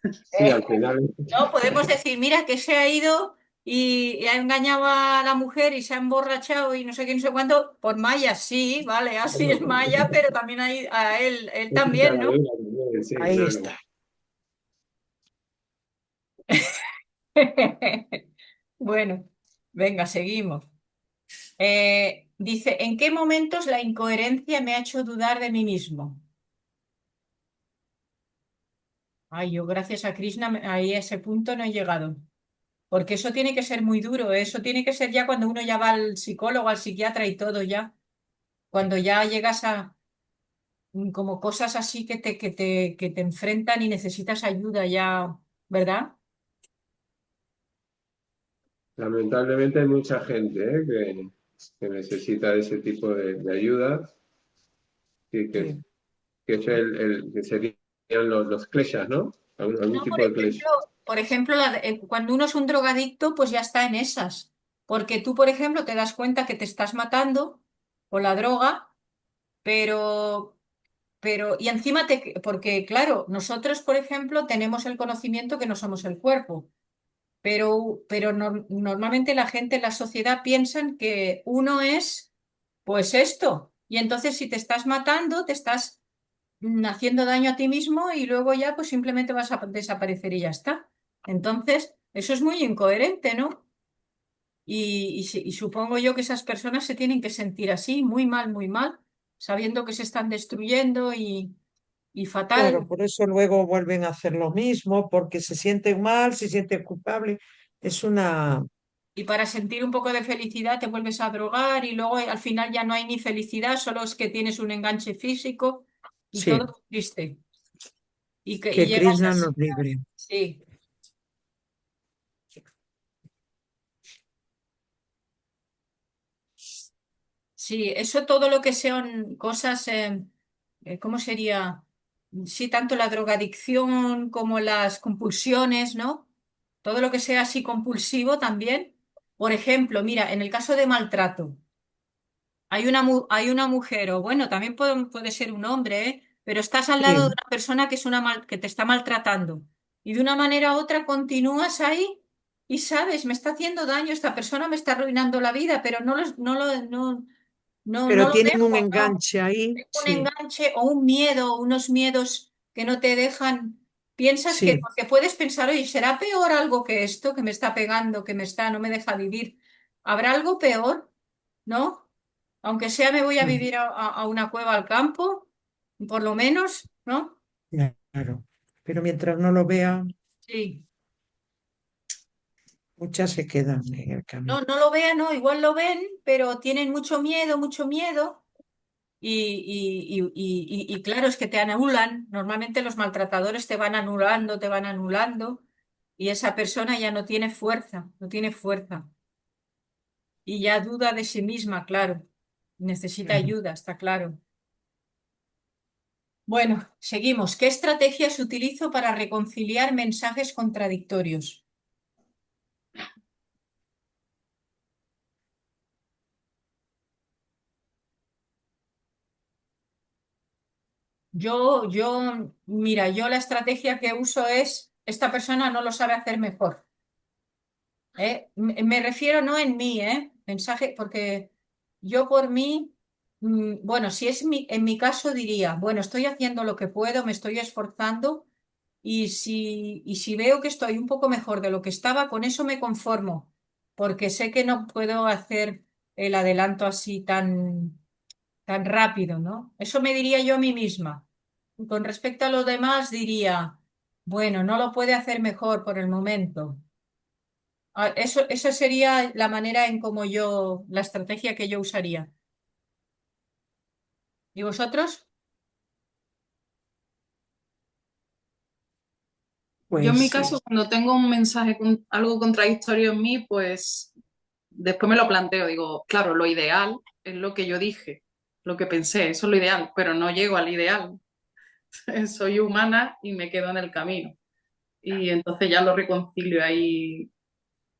Sí, Eh, al final. No, podemos decir, mira, que se ha ido y ha engañado a la mujer y se ha emborrachado y no sé qué, no sé cuándo, por Maya, sí, vale, así es Maya, pero también a él también, ¿no? Sí, ahí claro. está. Bueno, venga, seguimos. Dice, ¿en qué momentos la incoherencia me ha hecho dudar de mí mismo? Ay, yo gracias a Krishna ahí a ese punto no he llegado. Porque eso tiene que ser muy duro, ¿eh? Eso tiene que ser ya cuando uno ya va al psicólogo, al psiquiatra y todo ya. Cuando ya llegas a como cosas así que te enfrentan y necesitas ayuda ya, ¿verdad? Lamentablemente hay mucha gente que necesita de ese tipo de ayuda y Sí. que es que serían los kleshas, ¿no? Algún No, tipo de klesha. por ejemplo, cuando uno es un drogadicto, pues ya está en esas. Porque tú, por ejemplo, te das cuenta que te estás matando con la droga, pero, y encima porque claro, nosotros, por ejemplo, tenemos el conocimiento que no somos el cuerpo. Pero normalmente la gente en la sociedad piensan que uno es, pues esto. Y entonces si te estás matando, te estás haciendo daño a ti mismo y luego ya pues simplemente vas a desaparecer y ya está. Entonces, eso es muy incoherente, ¿no? y supongo yo que esas personas se tienen que sentir así, muy mal, sabiendo que se están destruyendo y Claro, fatal. por eso luego vuelven a hacer lo mismo, porque se sienten mal, se sienten culpables. Es una, Y para sentir un poco de felicidad te vuelves a drogar y luego al final ya no hay ni felicidad, solo es que tienes un enganche físico y todo sí, es triste. Y que llegas Krishna así. nos libre. Sí, sí, eso todo lo que sean cosas, ¿cómo sería? Sí, tanto la drogadicción como las compulsiones, ¿no? Todo lo que sea así compulsivo también. Por ejemplo, mira, en el caso de maltrato. Hay una mujer, o bueno, también puede ser un hombre, ¿eh? Pero estás al lado de Sí, una persona que, que te está maltratando y de una manera u otra continúas ahí y sabes, me está haciendo daño, esta persona me está arruinando la vida, pero no pero lo tienen un dejo, no. enganche ahí, Tengo un sí, enganche o un miedo, unos miedos que no te dejan. Piensas que, sí, porque puedes pensar, oye, ¿será peor algo que esto que me está pegando, no me deja vivir? ¿Habrá algo peor? ¿No? Aunque sea me voy a mm, vivir a una cueva al campo, por lo menos, ¿no? claro. Pero mientras no lo vean, Sí. muchas se quedan en el No, camino. no lo vean, no, igual lo ven, pero tienen mucho miedo. Y claro, es que te anulan. Normalmente los maltratadores te van anulando, y esa persona ya no tiene fuerza, no tiene fuerza. Y ya duda de sí misma, claro. Necesita Claro. ayuda, está claro. Bueno, seguimos. ¿Qué estrategias utilizo para reconciliar mensajes contradictorios? Mira, yo la estrategia que uso es, esta persona no lo sabe hacer mejor. ¿Eh? Me refiero no en mí, ¿eh? Mensaje, porque yo por mí, bueno, si es en mi caso diría, bueno, estoy haciendo lo que puedo, me estoy esforzando y si veo que estoy un poco mejor de lo que estaba, con eso me conformo, porque sé que no puedo hacer el adelanto así tan rápido, ¿no? Eso me diría yo a mí misma. Con respecto a los demás, diría, bueno, no lo puede hacer mejor por el momento. Esa sería la manera en cómo la estrategia que yo usaría. ¿Y vosotros? Yo en mi Pues caso, cuando tengo un mensaje con algo contradictorio en mí, pues después me lo planteo, digo, claro, lo ideal es lo que yo dije, lo que pensé, eso es lo ideal, pero no llego al ideal. Soy humana y me quedo en el camino. Y entonces ya lo reconcilio ahí,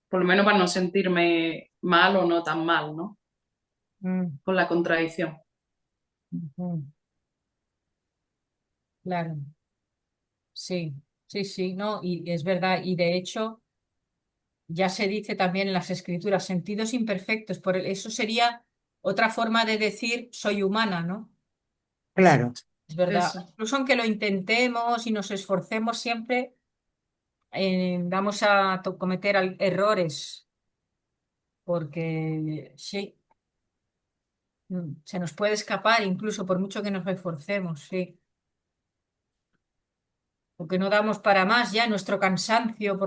por lo menos para no sentirme mal o no tan mal, ¿no? Mm, Con la contradicción. ujú, claro, sí, sí, no, y es verdad, y de hecho ya se dice también en las escrituras, sentidos imperfectos, eso sería otra forma de decir soy humana, ¿no? claro, Es verdad, Eso. incluso aunque lo intentemos y nos esforcemos siempre, vamos a cometer errores, porque sí. Se nos puede escapar incluso por mucho que nos esforcemos, sí. Porque no damos para más ya nuestro cansancio.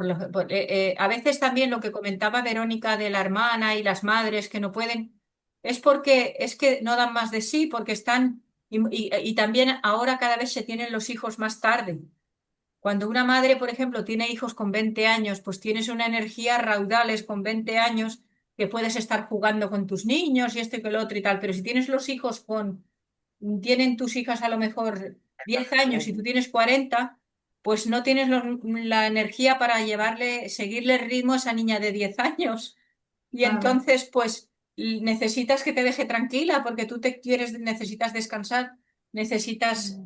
A veces también lo que comentaba Verónica de la hermana y las madres que no pueden, es porque es que no dan más de sí, porque están, y también ahora cada vez se tienen los hijos más tarde. Cuando una madre, por ejemplo, tiene hijos con 20 años, pues tienes una energía raudales con 20 años que puedes estar jugando con tus niños y esto y que lo otro y tal. Pero si tienes los hijos tienen tus hijas a lo mejor 10 años y tú tienes 40, pues no tienes la energía para seguirle el ritmo a esa niña de 10 años. Y Claro. entonces, pues necesitas que te deje tranquila porque necesitas descansar, necesitas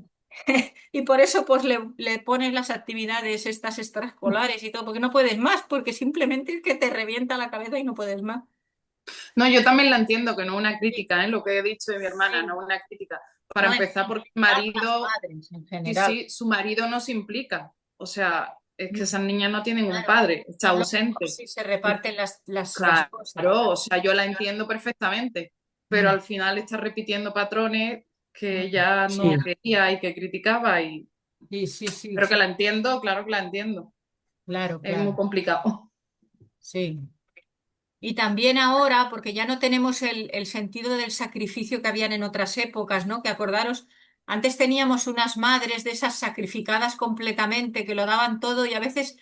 y por eso pues le pones las actividades estas extraescolares y todo, porque no puedes más, porque simplemente es que te revienta la cabeza y no puedes más. No, yo también la entiendo, que no es una crítica, ¿eh? Lo que he dicho de mi hermana, Sí. no es una crítica. Para No, empezar, porque mi general, las marido, madres, en sí, general. sí, su marido no se implica. O sea, es que esas niñas no tienen un Claro, padre, está es lo mejor ausente. si se reparten las cosas. Claro, o sea, yo la entiendo perfectamente, pero Mm, al final está repitiendo patrones que ella Sí, no quería y que criticaba, y sí, sí, sí, pero que sí, la entiendo, claro que la entiendo. claro, Es muy claro, complicado. sí. Y también ahora, porque ya no tenemos el sentido del sacrificio que habían en otras épocas, ¿no? Que acordaros, antes teníamos unas madres de esas sacrificadas completamente, que lo daban todo y a veces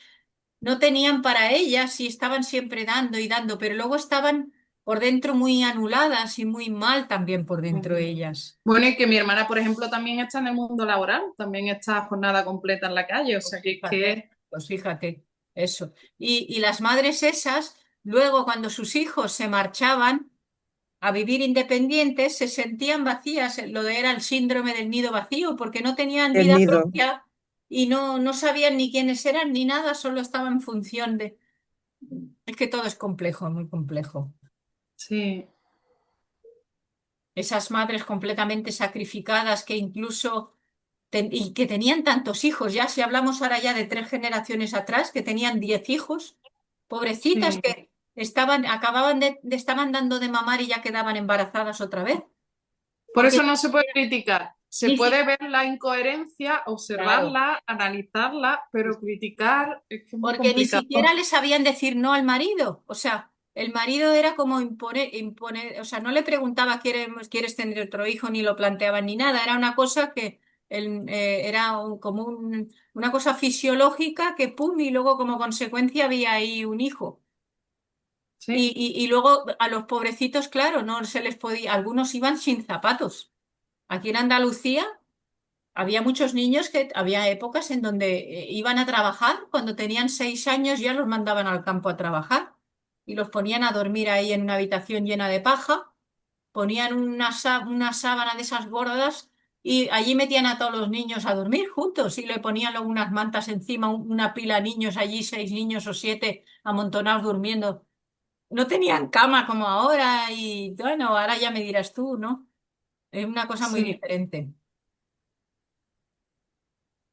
no tenían para ellas y estaban siempre dando y dando, pero luego estaban por dentro muy anuladas y muy mal también por dentro ellas. Bueno, y que mi hermana, por ejemplo, también está en el mundo laboral, también está a jornada completa en la calle, o sea Pues fíjate, eso. Y las madres esas, luego cuando sus hijos se marchaban a vivir independientes, se sentían vacías, era el síndrome del nido vacío, porque no tenían el vida nido. propia y no sabían ni quiénes eran ni nada, solo estaban en función de... Es que todo es complejo, muy complejo. sí, Esas madres completamente sacrificadas que incluso y que tenían tantos hijos, ya si hablamos ahora ya de 3 generaciones atrás, que tenían 10 hijos, pobrecitas sí. que estaban dando de mamar y ya quedaban embarazadas otra vez. Por Porque eso no se puede criticar. Se ni puede si- ver la incoherencia, claro, observarla, analizarla, pero criticar es que es muy porque ni complicado. siquiera le sabían decir no al marido. O sea, el marido era como o sea, no le preguntaba ¿quieres tener otro hijo? Ni lo planteaban ni nada. Era una cosa que era una cosa fisiológica que pum, y luego como consecuencia había ahí un hijo. Sí, Y luego a los pobrecitos, claro, no se les podía, algunos iban sin zapatos. Aquí en Andalucía había muchos niños que había épocas en donde iban a trabajar, cuando tenían 6 años ya los mandaban al campo a trabajar y los ponían a dormir ahí en una habitación llena de paja, ponían una sábana de esas gordas y allí metían a todos los niños a dormir juntos y le ponían luego unas mantas encima, una pila de niños allí, 6 niños o 7 amontonados durmiendo. No tenían cama como ahora y bueno, ahora ya me dirás tú, ¿no? Es una cosa muy sí. diferente,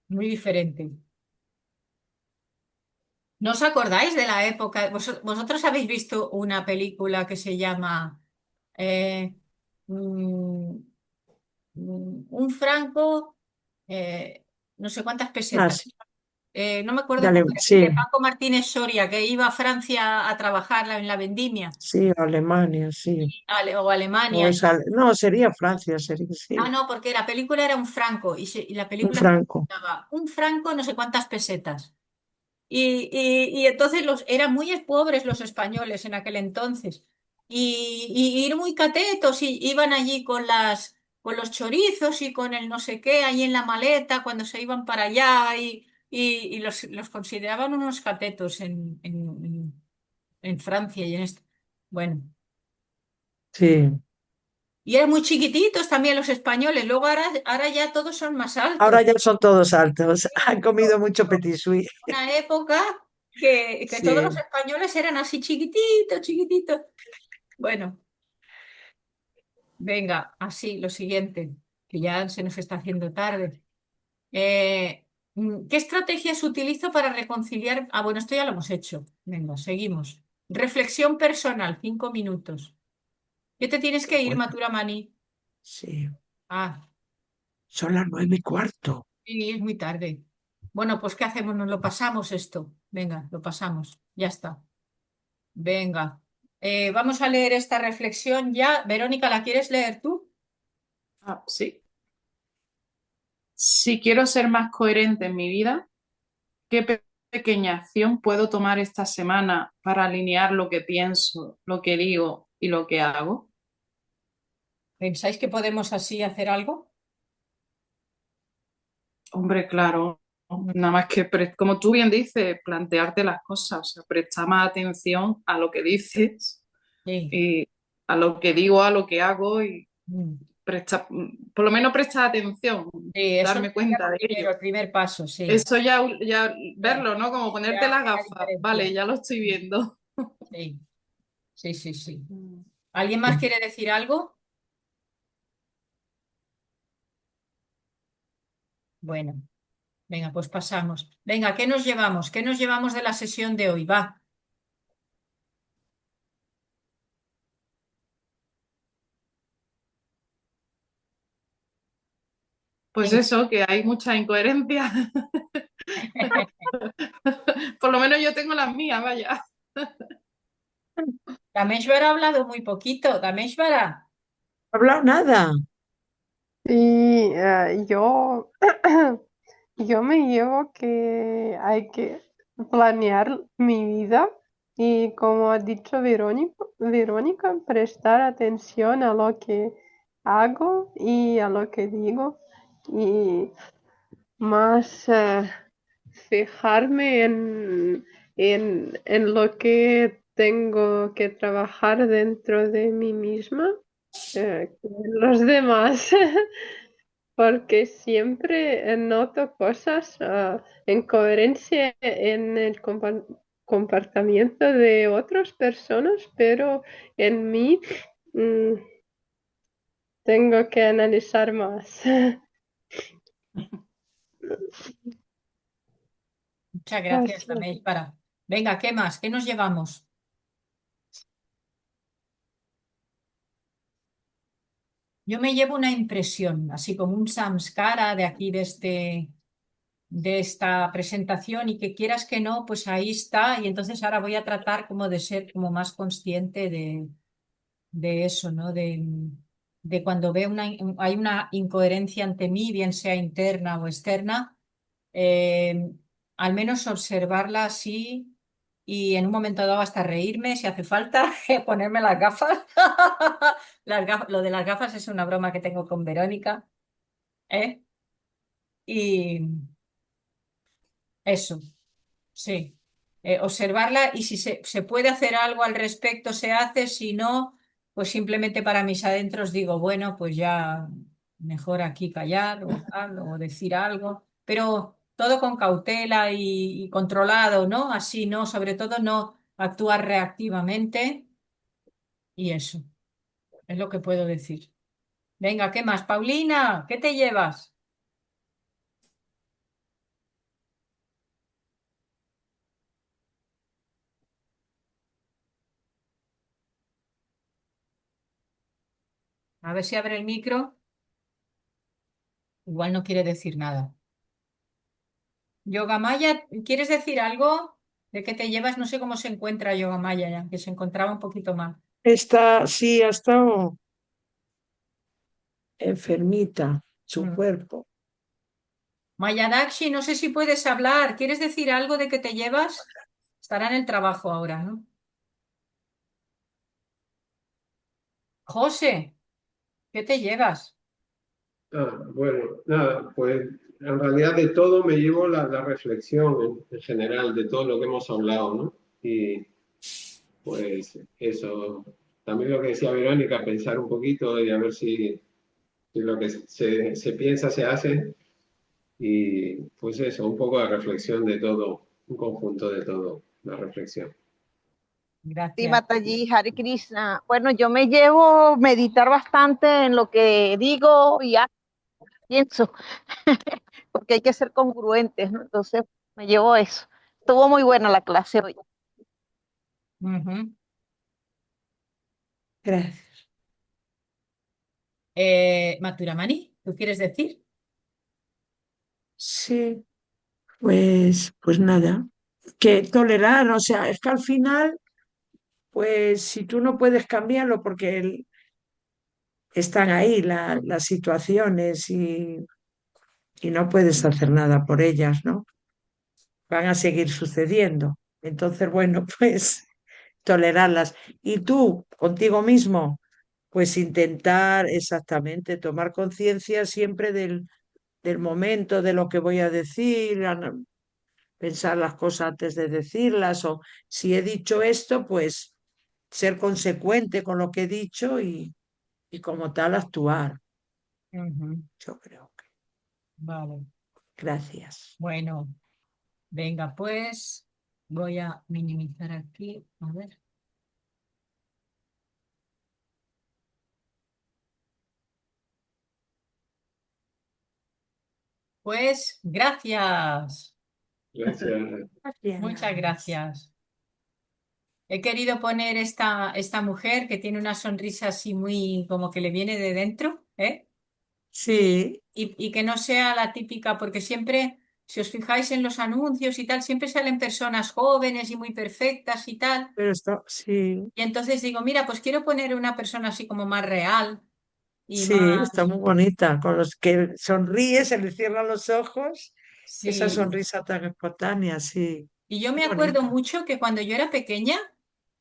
muy diferente. ¿No os acordáis de la época? ¿Vosotros habéis visto una película que se llama eh, mm, Un franco, eh, no sé cuántas Ah, pesetas? sí, No me acuerdo dale, cómo era, sí, de Paco Martínez Soria, que iba a Francia a trabajar en la vendimia, sí, Alemania, sí. o O Alemania. no, sería Francia, sería, Ah, sí. no, porque la película era un franco y la Un película se franco. llamaba Un franco, no sé cuántas pesetas. Y entonces eran muy pobres los españoles en aquel entonces. Y muy catetos y iban allí con los chorizos y con el no sé qué ahí en la maleta cuando se iban para allá y los consideraban unos catetos en Francia y en esto. Bueno, Sí. y eran muy chiquititos también los españoles. Luego ahora ya todos son más Ahora altos. ya son todos altos. Han Pero comido mucho petit suisse. una época que todos los Sí. españoles eran así chiquititos, chiquititos. Bueno, venga, así, lo siguiente, que ya se nos está haciendo tarde. ¿Qué estrategias utilizo para reconciliar? Ah, bueno, esto ya lo hemos hecho. Venga, seguimos. Reflexión personal, 5 minutos. ¿Qué te tienes que ir, Bueno, Maturamani? sí. Ah, Son las 9:15. sí, es muy tarde. Bueno, pues ¿qué hacemos? Nos lo pasamos esto. Venga, lo pasamos. Ya está. Venga. Vamos a leer esta reflexión ya. Verónica, ¿la quieres leer tú? Ah, sí. Si quiero ser más coherente en mi vida, ¿qué pequeña acción puedo tomar esta semana para alinear lo que pienso, lo que digo y lo que hago? ¿Pensáis que podemos así hacer algo? Hombre, claro, nada más que, como tú bien dices, plantearte las cosas, o sea, prestar más atención a lo que dices Sí. y a lo que digo, a lo que hago y Mm. por lo menos prestar atención, Sí, eso darme sería cuenta de ello. el primer paso, sí. Eso ya Ya, verlo, ¿no? Como ya ponerte las hace la gafas, vale, diferencia. ya lo estoy viendo. Sí, sí, sí, sí. Mm. ¿Alguien más quiere decir algo? Bueno. Venga, pues pasamos. Venga, ¿qué nos llevamos? ¿Qué nos llevamos de la sesión de hoy? Va. Pues Venga. eso, que hay mucha incoherencia. Por lo menos yo tengo las mías, vaya. Dameshvara ha hablado muy poquito. Dameshvara. No he hablado nada. Y yo me llevo que hay que planear mi vida y como ha dicho Verónica, prestar atención a lo que hago y a lo que digo y más fijarme en lo que tengo que trabajar dentro de mí misma que en los demás. Porque siempre noto cosas, incoherencia en el comportamiento de otras personas, pero en mí mm, tengo que analizar más. Muchas gracias, Así. Dameshvara. Venga, ¿qué más? ¿Qué nos llevamos? Yo me llevo una impresión, así como un samskara de aquí, de esta presentación, y que quieras que no, pues ahí está. Y entonces ahora voy a tratar como de ser como más consciente de eso, ¿no? De cuando veo hay una incoherencia ante mí, bien sea interna o externa, eh, al menos observarla así y en un momento dado hasta reírme si hace falta, ponerme las gafas. Lo de las gafas es una broma que tengo con Verónica, ¿eh? Y eso, sí. Observarla y si se puede hacer algo al respecto, se hace, si no, pues simplemente para mis adentros digo, bueno, pues ya mejor aquí callar o tal, o decir algo, pero todo con cautela y controlado, ¿no? Así, ¿no? Sobre todo no actuar reactivamente y eso es lo que puedo decir. Venga, ¿qué más? Paulina, ¿qué te llevas? A ver si abre el micro. Igual no quiere decir nada. Yogamaya, ¿quieres decir algo de qué te llevas? No sé cómo se encuentra Yogamaya ya, que se encontraba un poquito mal. Sí, ha estado enfermita su Mm. cuerpo. Mayadakshi, no sé si puedes hablar. ¿Quieres decir algo de qué te llevas? Estará en el trabajo ahora, ¿no? José, ¿qué te llevas? Bueno, nada, pues en realidad de todo me llevo la reflexión en general, de todo lo que hemos hablado, ¿no? Y pues eso, también lo que decía Verónica, pensar un poquito y a ver si lo que se piensa se hace. Y pues eso, un poco de reflexión de todo, un conjunto de todo, la reflexión. Sí, Gracias. Mataji, Hare Krishna. Bueno, yo me llevo meditar bastante en lo que digo y pienso, porque hay que ser congruentes, ¿no? Entonces, me llevo eso. Estuvo muy buena la clase hoy. Ujú. Gracias. Maturamani, ¿tú quieres decir? Sí, pues nada, que tolerar, o sea, es que al final, pues si tú no puedes cambiarlo porque están ahí las situaciones y no puedes hacer nada por ellas, ¿no? Van a seguir sucediendo. Entonces, bueno, pues tolerarlas. Y tú, contigo mismo, pues intentar exactamente tomar conciencia siempre del momento, de lo que voy a decir, pensar las cosas antes de decirlas, o si he dicho esto, pues ser consecuente con lo que he dicho y como tal actuar. Ujú. Yo creo que. Vale. Gracias. Bueno, venga, pues voy a minimizar aquí. A ver. Pues gracias. Gracias. Muchas gracias. He querido poner esta mujer que tiene una sonrisa así muy como que le viene de dentro, ¿eh? Sí, Y que no sea la típica, porque siempre, si os fijáis en los anuncios y tal, siempre salen personas jóvenes y muy perfectas y tal. pero está, sí, Y entonces digo, mira, pues quiero poner una persona así como más real y sí, está más, muy bonita. Con los que sonríe, se le cierran los ojos, esa sí. sonrisa tan espontánea, sí, Y yo muy me acuerdo bonita. mucho que cuando yo era pequeña,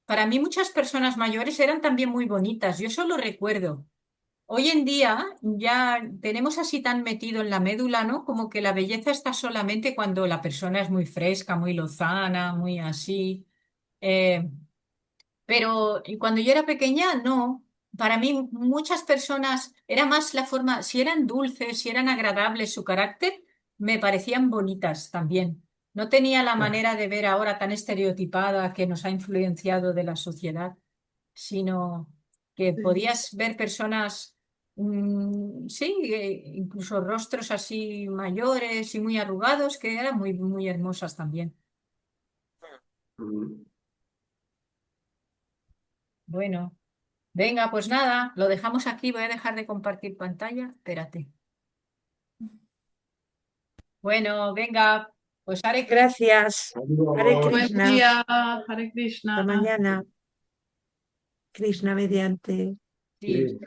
para mí muchas personas mayores eran también muy bonitas. Yo solo recuerdo. Hoy en día ya tenemos así tan metido en la médula, ¿no? Como que la belleza está solamente cuando la persona es muy fresca, muy lozana, muy así. Eh, pero cuando yo era pequeña, no. Para mí muchas personas, era más la forma, si eran dulces, si eran agradables su carácter, me parecían bonitas también. No tenía la manera de ver ahora tan estereotipada que nos ha influenciado de la sociedad, sino que podías ver personas, sí, incluso rostros así mayores y muy arrugados, que eran muy, muy hermosas también. Mm. Bueno. Venga, pues nada, lo dejamos aquí. Voy a dejar de compartir pantalla. Espérate. Bueno, venga, pues Hare Krishna. Gracias. Hare Adiós. Buen Krishna. día, Hare Hasta Krishna. mañana. Krishna mediante. Sí. Sí.